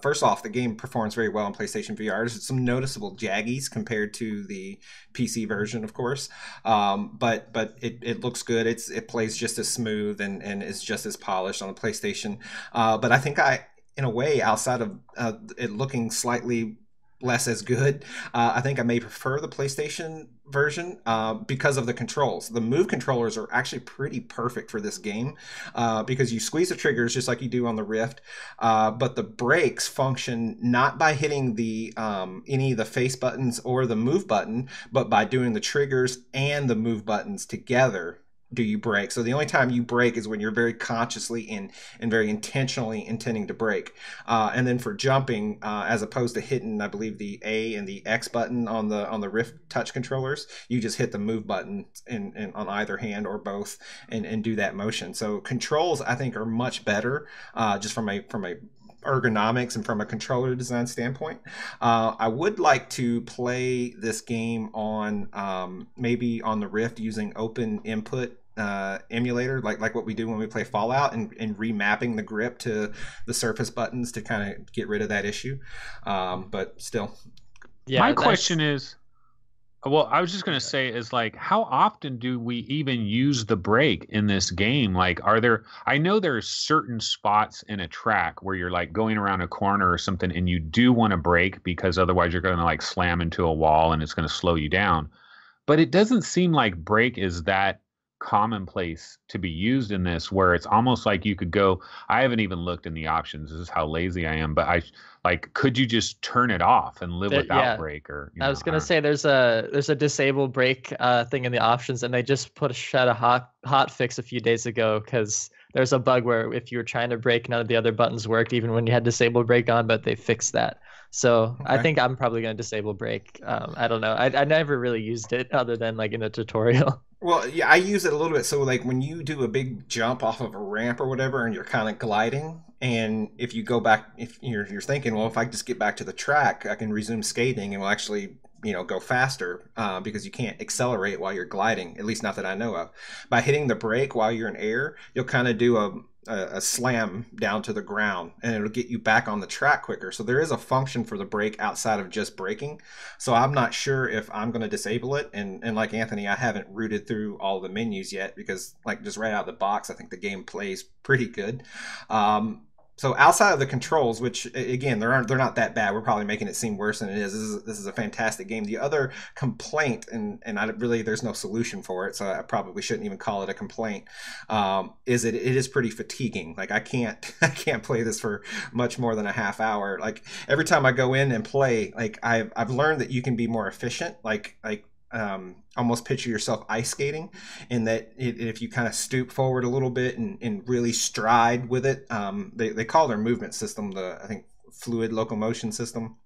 [SPEAKER 1] first off, the game performs very well on PlayStation VR. There's some noticeable jaggies compared to the PC version, of course, but it looks good. It plays just as smooth and is just as polished on the PlayStation. But I think in a way, outside of it looking slightly less as good. I think I may prefer the PlayStation version because of the controls. The Move controllers are actually pretty perfect for this game because you squeeze the triggers just like you do on the Rift, but the brakes function not by hitting the any of the face buttons or the Move button, but by doing the triggers and the Move buttons together. Do you brake? So the only time you brake is when you're very consciously and very intentionally intending to brake. And then for jumping, as opposed to hitting, I believe the A and the X button on the Rift touch controllers, you just hit the Move button on either hand or both and do that motion. So controls I think are much better just from a ergonomics and from a controller design standpoint. I would like to play this game on maybe on the Rift using open input emulator, like what we do when we play Fallout, and remapping the grip to the Surface buttons to kind of get rid of that issue. But still,
[SPEAKER 2] Yeah.
[SPEAKER 3] My question is, well, I was just going to say is like, how often do we even use the brake in this game? Like, I know there's certain spots in a track where you're like going around a corner or something and you do want to brake because otherwise you're going to like slam into a wall and it's going to slow you down. But it doesn't seem like brake is that commonplace to be used in this, where it's almost like you could go, I haven't even looked in the options. This is how lazy I am, but could you just turn it off and live without brake? Or
[SPEAKER 2] I was gonna say there's a disable brake thing in the options, and they just out a hot fix a few days ago because there's a bug where if you were trying to brake, none of the other buttons worked even when you had disable brake on, but they fixed that. So okay. I think I'm probably going to disable brake. I don't know. I never really used it other than like in a tutorial.
[SPEAKER 1] Well, yeah, I use it a little bit. So like when you do a big jump off of a ramp or whatever, and you're kind of gliding, and if you go back, if you're thinking, well, if I just get back to the track, I can resume skating and will actually, go faster because you can't accelerate while you're gliding, at least not that I know of. By hitting the brake while you're in air, you'll kind of do a slam down to the ground, and it'll get you back on the track quicker. So there is a function for the brake outside of just braking. So I'm not sure if I'm going to disable it. And like Anthony, I haven't rooted through all the menus yet because like just right out of the box, I think the game plays pretty good. So outside of the controls, which again they're not that bad, we're probably making it seem worse than it is. This is a fantastic game. The other complaint, and there's no solution for it, so I probably shouldn't even call it a complaint. Is it is pretty fatiguing. Like I can't play this for much more than a half hour. Like every time I go in and play, like I've learned that you can be more efficient. Almost picture yourself ice skating, in that if you kind of stoop forward a little bit and really stride with it, they call their movement system I think fluid locomotion system.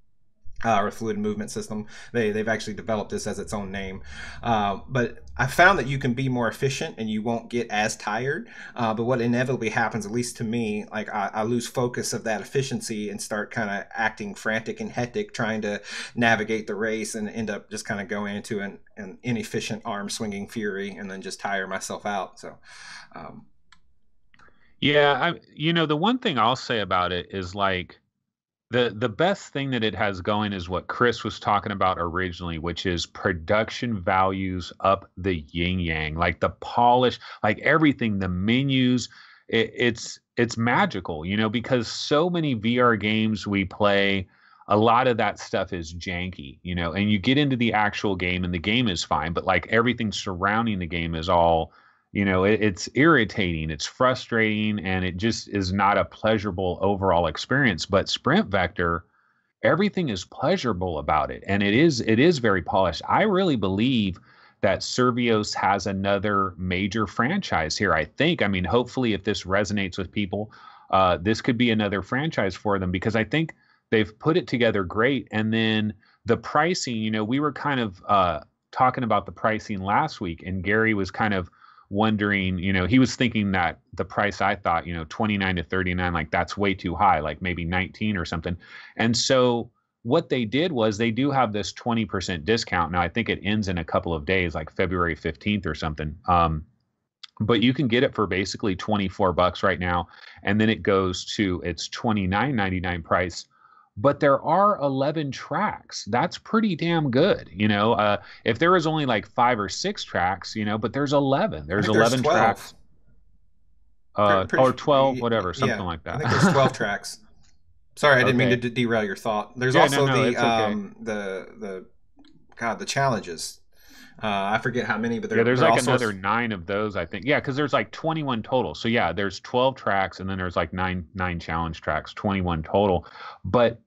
[SPEAKER 1] Or fluid movement system. They've actually developed this as its own name. But I found that you can be more efficient and you won't get as tired. But what inevitably happens, at least to me, like I lose focus of that efficiency and start kind of acting frantic and hectic, trying to navigate the race, and end up just kind of going into an inefficient arm swinging fury and then just tire myself out. So,
[SPEAKER 3] yeah, the one thing I'll say about it is like, the best thing that it has going is what Chris was talking about originally, which is production values up the yin yang, like the polish, like everything, the menus. It's magical, because so many VR games we play, a lot of that stuff is janky, and you get into the actual game and the game is fine, but like everything surrounding the game is all, it's irritating, it's frustrating, and it just is not a pleasurable overall experience. But Sprint Vector, everything is pleasurable about it, and it is very polished. I really believe that Survios has another major franchise here. I mean, hopefully if this resonates with people, this could be another franchise for them, because I think they've put it together great. And then the pricing, we were kind of talking about the pricing last week, and Gary was kind of wondering, he was thinking that the price I thought, 29 to 39, like that's way too high, like maybe 19 or something. And so what they did was they do have this 20% discount. Now I think it ends in a couple of days, like February 15th or something. but you can get it for basically $24 right now, and then it goes to its $29.99 price. But there are 11 tracks. That's pretty damn good, if there was only like 5 or 6 tracks, but there's 11. There's 11 tracks. Or 12, whatever, something like that.
[SPEAKER 1] I think there's 12 tracks. Sorry, I didn't mean to derail your thought. There's also the challenges. I forget how many, but
[SPEAKER 3] there's like also another 9 of those, I think. Yeah, because there's like 21 total. So yeah, there's 12 tracks, and then there's like nine challenge tracks, 21 total.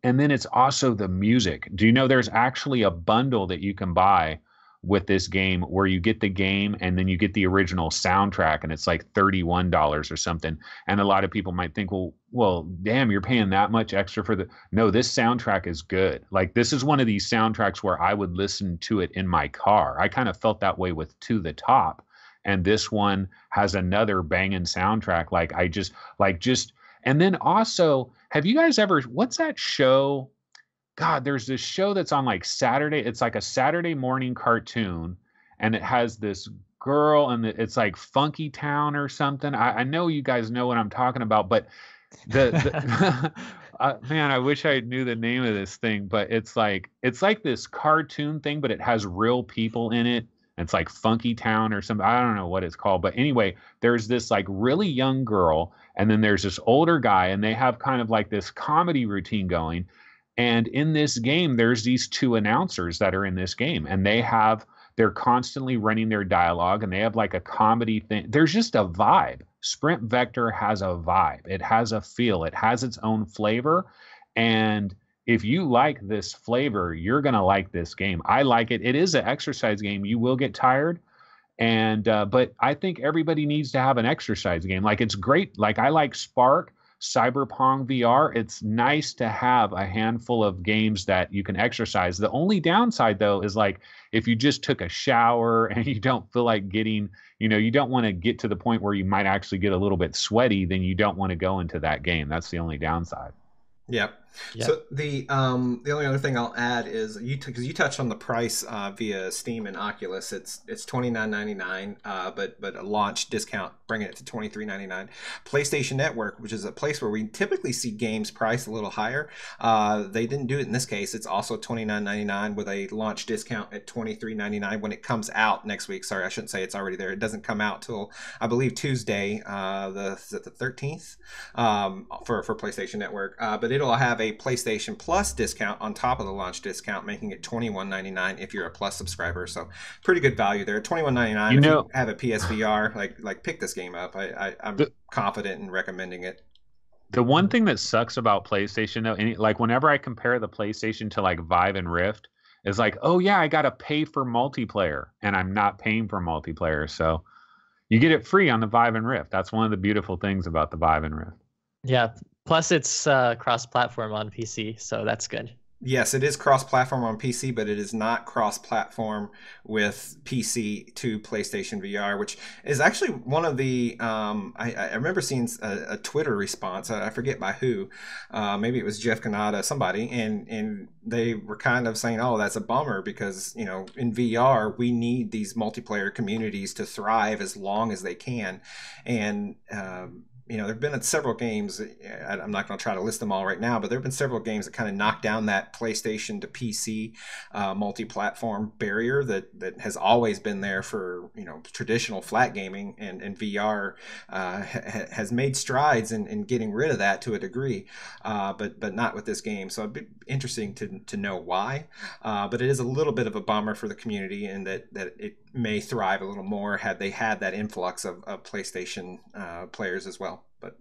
[SPEAKER 3] And then it's also the music. Do you know there's actually a bundle that you can buy with this game where you get the game and then you get the original soundtrack, and it's like $31 or something. And a lot of people might think, well, damn, you're paying that much extra for no, this soundtrack is good. Like, this is one of these soundtracks where I would listen to it in my car. I kind of felt that way with To the Top, and this one has another banging soundtrack. And then also, have you guys ever, what's that show? God, there's this show that's on like Saturday. It's like a Saturday morning cartoon, and it has this girl, and it's like Funky Town or something. I know you guys know what I'm talking about, but man, I wish I knew the name of this thing. But it's like this cartoon thing, but it has real people in it. It's like Funky Town or something. I don't know what it's called, but anyway, there's this like really young girl, and then there's this older guy, and they have kind of like this comedy routine going. And in this game, there's these 2 announcers that are in this game, and they're constantly running their dialogue, and they have like a comedy thing. There's just a vibe. Sprint Vector has a vibe. It has a feel. It has its own flavor. And if you like this flavor, you're going to like this game. I like it. It is an exercise game. You will get tired. But I think everybody needs to have an exercise game. Like, it's great. Like, I like Spark, Cyberpunk VR. It's nice to have a handful of games that you can exercise. The only downside, though, is like if you just took a shower and you don't feel like getting, you don't want to get to the point where you might actually get a little bit sweaty, then you don't want to go into that game. That's the only downside.
[SPEAKER 1] Yep. So the only other thing I'll add is because you touched on the price via Steam and Oculus, it's $29.99, but a launch discount bringing it to $23.99. PlayStation Network, which is a place where we typically see games priced a little higher, they didn't do it in this case. It's also $29.99 with a launch discount at $23.99 when it comes out next week. Sorry, I shouldn't say it's already there. It doesn't come out till I believe Tuesday, the 13th, for PlayStation Network, but it'll have a PlayStation Plus discount on top of the launch discount, making it $21.99 if you're a Plus subscriber. So pretty good value there. $21.99 if you have a PSVR, like pick this game up. I'm confident in recommending it.
[SPEAKER 3] The one thing that sucks about PlayStation, though, like whenever I compare the PlayStation to like Vive and Rift, is like, oh yeah, I gotta pay for multiplayer, and I'm not paying for multiplayer. So you get it free on the Vive and Rift. That's one of the beautiful things about the Vive and Rift.
[SPEAKER 2] Yeah. Plus, it's cross-platform on PC, so that's good.
[SPEAKER 1] Yes, it is cross-platform on PC, but it is not cross-platform with PC to PlayStation VR, which is actually one of the I remember seeing a Twitter response. I forget by who. Maybe it was Jeff Kanata, somebody, and they were kind of saying, "Oh, that's a bummer because in VR we need these multiplayer communities to thrive as long as they can," and there have been several games. I'm not going to try to list them all right now, but there have been several games that kind of knocked down that PlayStation to PC multi-platform barrier that has always been there for traditional flat gaming, and VR has made strides in getting rid of that to a degree, but not with this game. So it'd be interesting to know why. But it is a little bit of a bummer for the community, and that it may thrive a little more had they had that influx of PlayStation players as well. But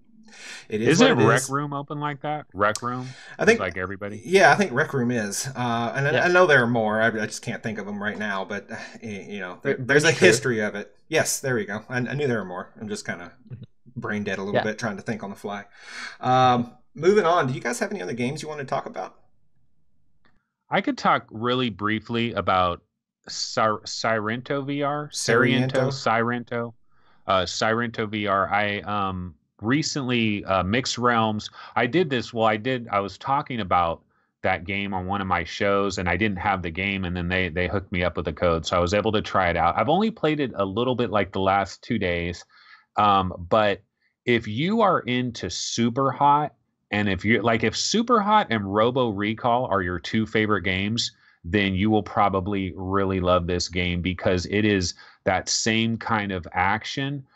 [SPEAKER 1] it is.
[SPEAKER 3] Isn't Rec Room open like that? Rec Room?
[SPEAKER 1] I think
[SPEAKER 3] like everybody.
[SPEAKER 1] Yeah, I think Rec Room is, and I know there are more. I just can't think of them right now. But there's a history of it. Yes, there we go. I knew there were more. I'm just kind of brain dead a little bit trying to think on the fly. Moving on. Do you guys have any other games you want to talk about?
[SPEAKER 3] I could talk really briefly about Sairento VR. Sairento VR. I recently Mixed Realms. I was talking about that game on one of my shows, and I didn't have the game, and then they hooked me up with a code, so I was able to try it out. I've only played it a little bit, like the last 2 days, But if you are into Super Hot, and if you're like, if Super Hot and Robo Recall are your two favorite games, then you will probably really love this game because it is that same kind of action.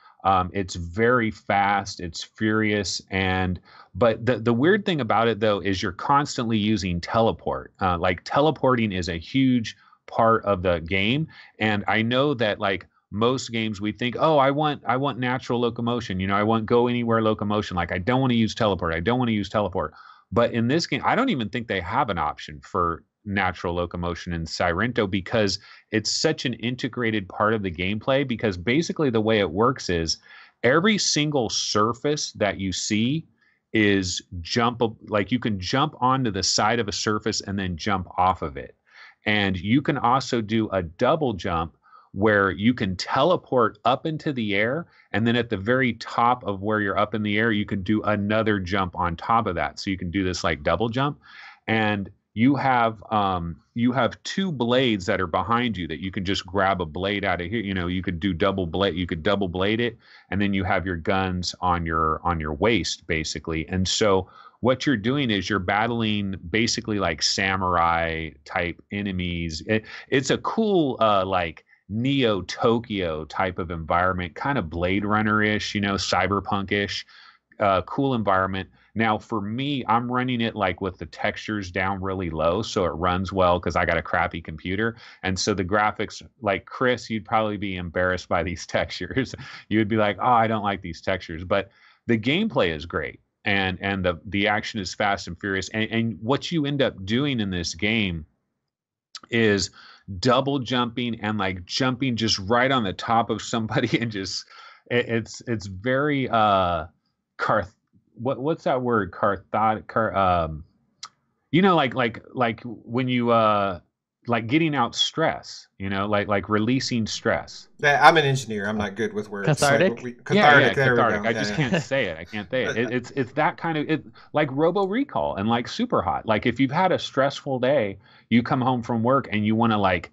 [SPEAKER 3] It's very fast, it's furious, and but the weird thing about it though is you're constantly using teleport. Like teleporting is a huge part of the game, and I know that like most games we think, oh, I want natural locomotion, I want go anywhere locomotion, like I don't want to use teleport, I don't want to use teleport. But in this game I don't even think they have an option for natural locomotion in Sairento because it's such an integrated part of the gameplay. Because basically the way it works is every single surface that you see is jump, like you can jump onto the side of a surface and then jump off of it. And you can also do a double jump where you can teleport up into the air, and then at the very top of where you're up in the air, you can do another jump on top of that. So you can do this like double jump, and you have two blades that are behind you that you can just grab a blade out of here. You could do double blade, you could double blade it, and then you have your guns on your waist basically. And so what you're doing is you're battling basically like samurai type enemies. It's a cool like Neo Tokyo type of environment, kind of Blade Runner-ish, cyberpunk-ish, cool environment. Now, for me, I'm running it like with the textures down really low, so it runs well because I got a crappy computer. And so the graphics, like Chris, you'd probably be embarrassed by these textures. You would be like, oh, I don't like these textures. But the gameplay is great, and the action is fast and furious. And what you end up doing in this game is double jumping and like jumping just right on the top of somebody and just it's very what's that word, like when you like getting out stress, like releasing stress.
[SPEAKER 1] Yeah, I'm an engineer. I'm not good with words.
[SPEAKER 2] Cathartic?
[SPEAKER 1] Cathartic. There
[SPEAKER 3] Cathartic.
[SPEAKER 1] we go.
[SPEAKER 3] I just can't say it. I can't say it. It's that kind of like Robo Recall and like Super Hot. Like if you've had a stressful day, you come home from work and you want to like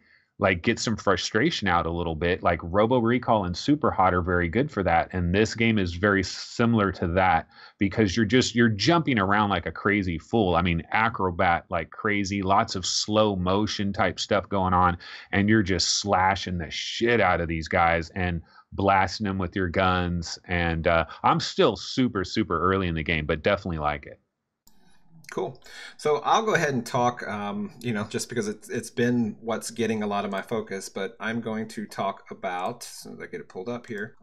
[SPEAKER 3] get some frustration out a little bit. Like Robo Recall and Super Hot are very good for that. And this game is very similar to that because you're jumping around like a crazy fool. I mean, acrobat like crazy, lots of slow motion type stuff going on. And you're just slashing the shit out of these guys and blasting them with your guns. And I'm still super, super early in the game, but definitely like it.
[SPEAKER 1] Cool. So I'll go ahead and talk, just because it's been what's getting a lot of my focus, but I'm going to talk about, as soon as I get it pulled up here,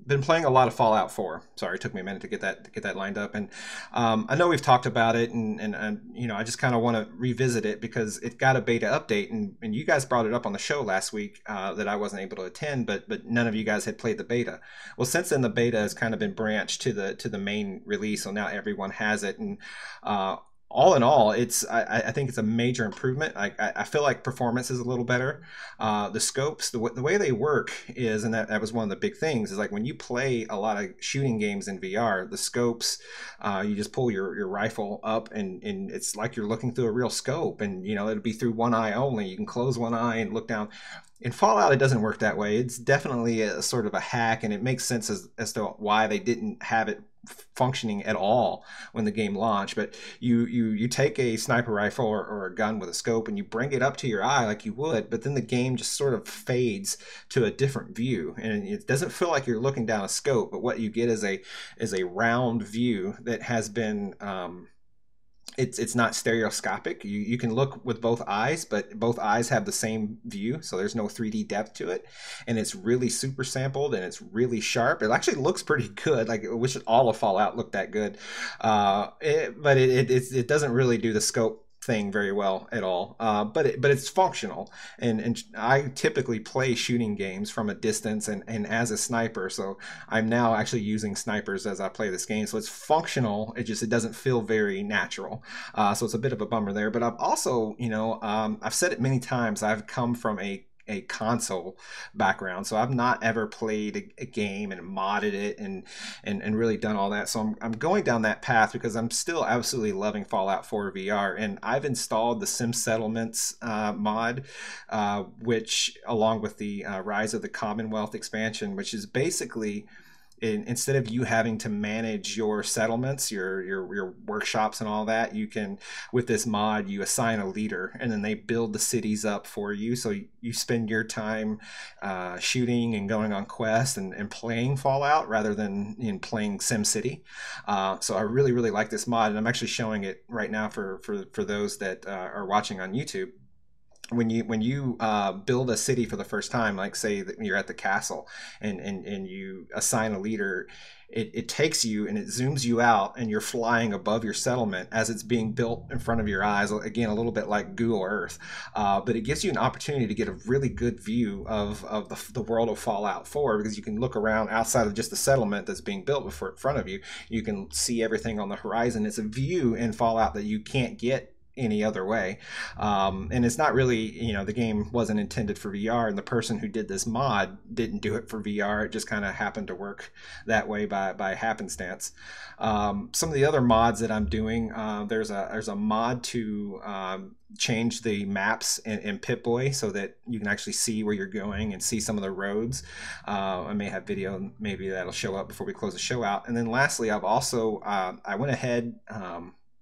[SPEAKER 1] been playing a lot of Fallout 4. Sorry, it took me a minute to get that lined up. And I know we've talked about it, and I just kind of want to revisit it because it got a beta update, and you guys brought it up on the show last week that I wasn't able to attend, but none of you guys had played the beta. Well, since then the beta has kind of been branched to the main release, so now everyone has it, and all in all, I think it's a major improvement. I feel like performance is a little better. The scopes, the way they work is, and that was one of the big things, is like when you play a lot of shooting games in VR, the scopes, you just pull your rifle up and it's like you're looking through a real scope, and it'll be through one eye only. You can close one eye and look down. In Fallout, it doesn't work that way. It's definitely a sort of a hack, and it makes sense as to why they didn't have it functioning at all when the game launched. But you take a sniper rifle or a gun with a scope and you bring it up to your eye like you would, but then the game just sort of fades to a different view, and it doesn't feel like you're looking down a scope, but what you get is a round view that has been it's not stereoscopic. You can look with both eyes, but both eyes have the same view, so there's no 3D depth to it, and it's really super sampled and it's really sharp. It actually looks pretty good. Like I wish all of Fallout looked that good, but it doesn't really do the scope thing very well at all, but it's functional, and I typically play shooting games from a distance and as a sniper, so I'm now actually using snipers as I play this game, so it's functional. It doesn't feel very natural, so it's a bit of a bummer there. But I've also, I've said it many times, I've come from a console background, so I've not ever played a game and modded it and really done all that. So I'm going down that path because I'm still absolutely loving Fallout 4 VR, and I've installed the Sim Settlements mod, which along with the Rise of the Commonwealth expansion, which is basically instead of you having to manage your settlements, your workshops and all that, you can, with this mod, you assign a leader and then they build the cities up for you. So you spend your time shooting and going on quests and playing Fallout rather than playing SimCity. So I really, really like this mod, and I'm actually showing it right now for those that are watching on YouTube. When you build a city for the first time, like say that you're at the castle and you assign a leader, it takes you and it zooms you out and you're flying above your settlement as it's being built in front of your eyes. Again, a little bit like Google Earth, but it gives you an opportunity to get a really good view of the world of Fallout 4, because you can look around outside of just the settlement that's being built in front of you. You can see everything on the horizon. It's a view in Fallout that you can't get any other way. And it's not really, the game wasn't intended for VR, and the person who did this mod didn't do it for VR. It just kind of happened to work that way by happenstance. Some of the other mods that I'm doing, there's a mod to change the maps in Pip-Boy so that you can actually see where you're going and see some of the roads. I may have video, maybe that'll show up before we close the show out. And then lastly, I've also, I went ahead,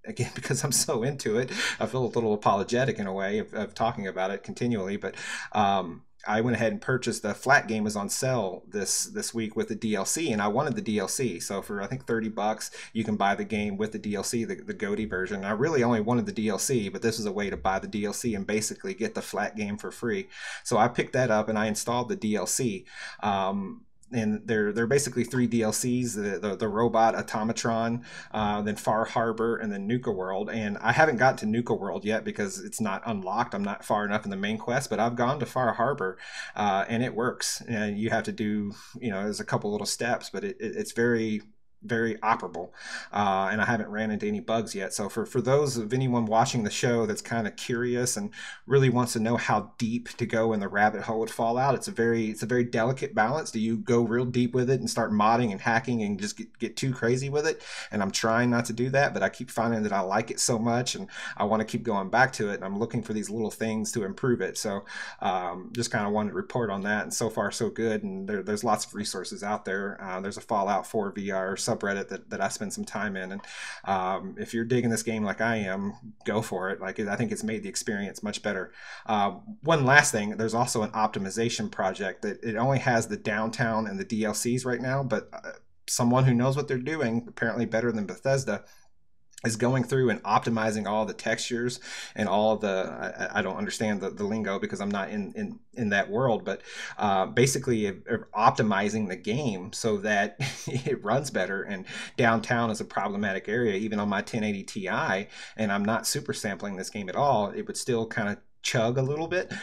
[SPEAKER 1] again, because I'm so into it, I feel a little apologetic in a way of talking about it continually, but I went ahead and purchased the flat game. Is on sale this week with the DLC, and I wanted the DLC. So for I think $30, you can buy the game with the DLC, the GOTY version. I really only wanted the DLC, but this is a way to buy the DLC and basically get the flat game for free. So I picked that up and I installed the DLC. And they're basically 3 DLCs: the robot automatron, then Far Harbor, and then Nuka World. And I haven't got to Nuka World yet because it's not unlocked. I'm not far enough in the main quest, but I've gone to Far Harbor, and it works. And you have to do, there's a couple little steps, but it's very, very operable, and I haven't ran into any bugs yet. So for those of anyone watching the show that's kind of curious and really wants to know how deep to go in the rabbit hole with Fallout, it's a very delicate balance. Do you go real deep with it and start modding and hacking and just get too crazy with it? And I'm trying not to do that, but I keep finding that I like it so much and I want to keep going back to it, and I'm looking for these little things to improve it. So just kind of wanted to report on that, and so far so good. And there's lots of resources out there. There's a Fallout 4 VR subreddit that I spend some time in, and if you're digging this game like I am, go for it. Like, I think it's made the experience much better. One last thing, there's also an optimization project that it only has the downtown and the DLCs right now, but someone who knows what they're doing, apparently better than Bethesda, is going through and optimizing all the textures and all of the, I don't understand the lingo because I'm not in that world, but basically optimizing the game so that it runs better. And downtown is a problematic area, even on my 1080 Ti, and I'm not super sampling this game at all, it would still kind of chug a little bit.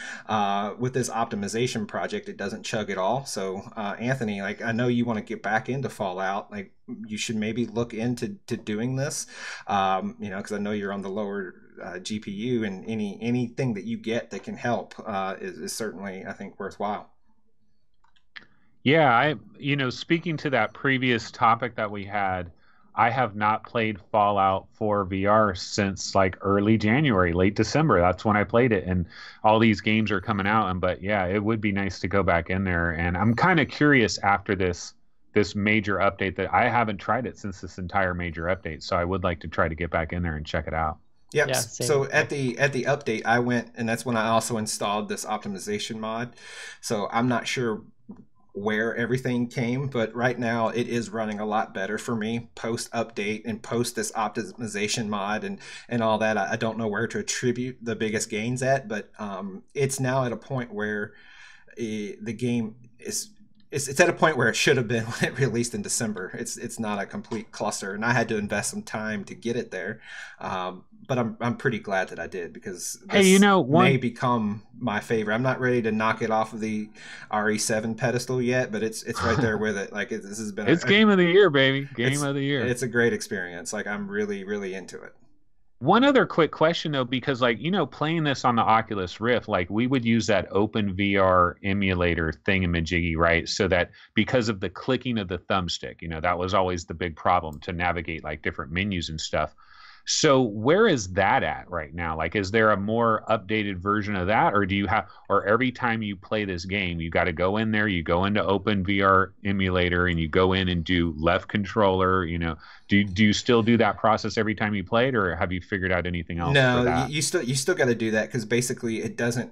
[SPEAKER 1] With this optimization project, it doesn't chug at all. So Anthony, like, I know you want to get back into Fallout, like you should maybe look into doing this, because I know you're on the lower GPU, and anything that you get that can help is certainly, I think, worthwhile.
[SPEAKER 3] Yeah, speaking to that previous topic that we had, I have not played Fallout 4 VR since like early January, late December. That's when I played it, and all these games are coming out. But yeah, it would be nice to go back in there. And I'm kind of curious after this major update, that I haven't tried it since this entire major update. So I would like to try to get back in there and check it out.
[SPEAKER 1] Yep. Yeah, so at the update, I went, and that's when I also installed this optimization mod. So I'm not sure where everything came, but right now it is running a lot better for me post update and post this optimization mod and all that. I don't know where to attribute the biggest gains at, but it's now at a point where the game is it's at a point where it should have been when it released in December. It's not a complete cluster, and I had to invest some time to get it there. But I'm pretty glad that I did, because this may become my favorite. I'm not ready to knock it off of the RE7 pedestal yet, but it's right there with it. Like, this has been
[SPEAKER 3] game of the year, baby. Game of the year.
[SPEAKER 1] It's a great experience. Like, I'm really, really into it.
[SPEAKER 3] One other quick question, though, because playing this on the Oculus Rift, like, we would use that open VR emulator thingamajiggy, right? So that because of the clicking of the thumbstick, that was always the big problem to navigate like different menus and stuff. So where is that at right now? Like, is there a more updated version of that, or do you have, or every time you play this game, you got to go in there, you go into Open VR emulator, and you go in and do left controller? You know, do you still do that process every time you play it, or have you figured out anything else for
[SPEAKER 1] No,
[SPEAKER 3] that?
[SPEAKER 1] you still got to do that because basically it doesn't.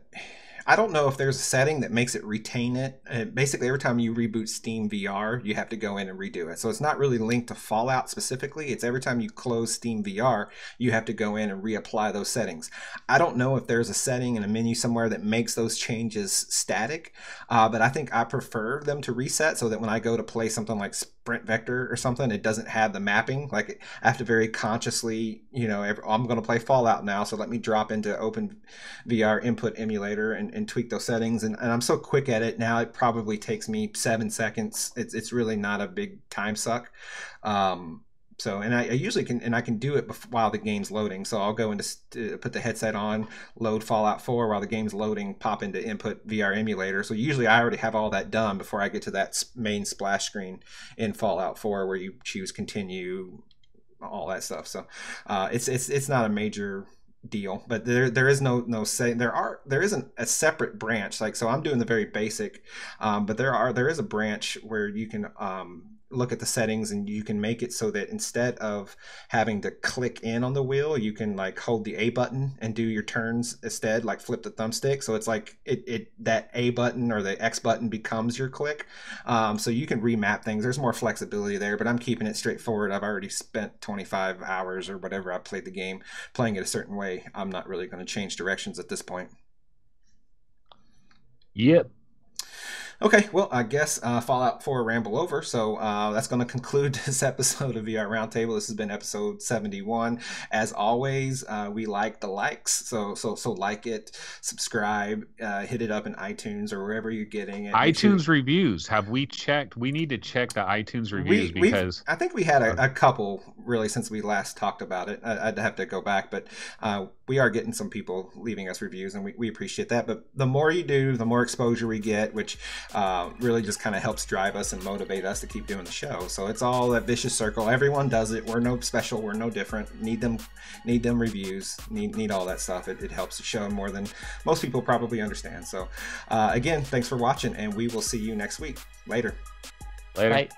[SPEAKER 1] I don't know if there's a setting that makes it retain it. Basically, every time you reboot Steam VR, you have to go in and redo it. So it's not really linked to Fallout specifically. It's every time you close Steam VR, you have to go in and reapply those settings. I don't know if there's a setting in a menu somewhere that makes those changes static, but I think I prefer them to reset so that when I go to play something like Sprint Vector or something, it doesn't have the mapping. Like I have to very consciously, you know, I'm going to play Fallout now, so let me drop into Open VR input emulator and tweak those settings. And I'm so quick at it now, it probably takes me 7 seconds. It's really not a big time suck. So, and I usually can, and I can do it while the game's loading. So I'll go into put the headset on, load Fallout 4 while the game's loading, pop into input VR emulator. So usually I already have all that done before I get to that main splash screen in Fallout 4 where you choose continue, all that stuff. So it's not a major deal, but there is no say. There isn't a separate branch, like, so I'm doing the very basic, but there is a branch where you can look at the settings and you can make it so that instead of having to click in on the wheel, you can like hold the A button and do your turns instead, like flip the thumbstick. So it's like that A button or the X button becomes your click. So you can remap things. There's more flexibility there, but I'm keeping it straightforward. I've already spent 25 hours or whatever I played the game playing it a certain way. I'm not really going to change directions at this point.
[SPEAKER 3] Yep.
[SPEAKER 1] Okay, well, I guess Fallout 4 ramble over. So that's going to conclude this episode of VR Roundtable. This has been episode 71. As always, we like the likes. So like it, subscribe, hit it up in iTunes or wherever you're getting it.
[SPEAKER 3] iTunes reviews. Have we checked? We need to check the iTunes reviews because
[SPEAKER 1] I think we had a couple really since we last talked about it. I'd have to go back, but we are getting some people leaving us reviews, and we appreciate that. But the more you do, the more exposure we get, which really just kind of helps drive us and motivate us to keep doing the show. So it's all that vicious circle. Everyone does it. We're no special. We're no different. Need them reviews. Need all that stuff. It helps the show more than most people probably understand. So again, thanks for watching, and we will see you next week. Later.
[SPEAKER 3] Later.
[SPEAKER 2] Bye.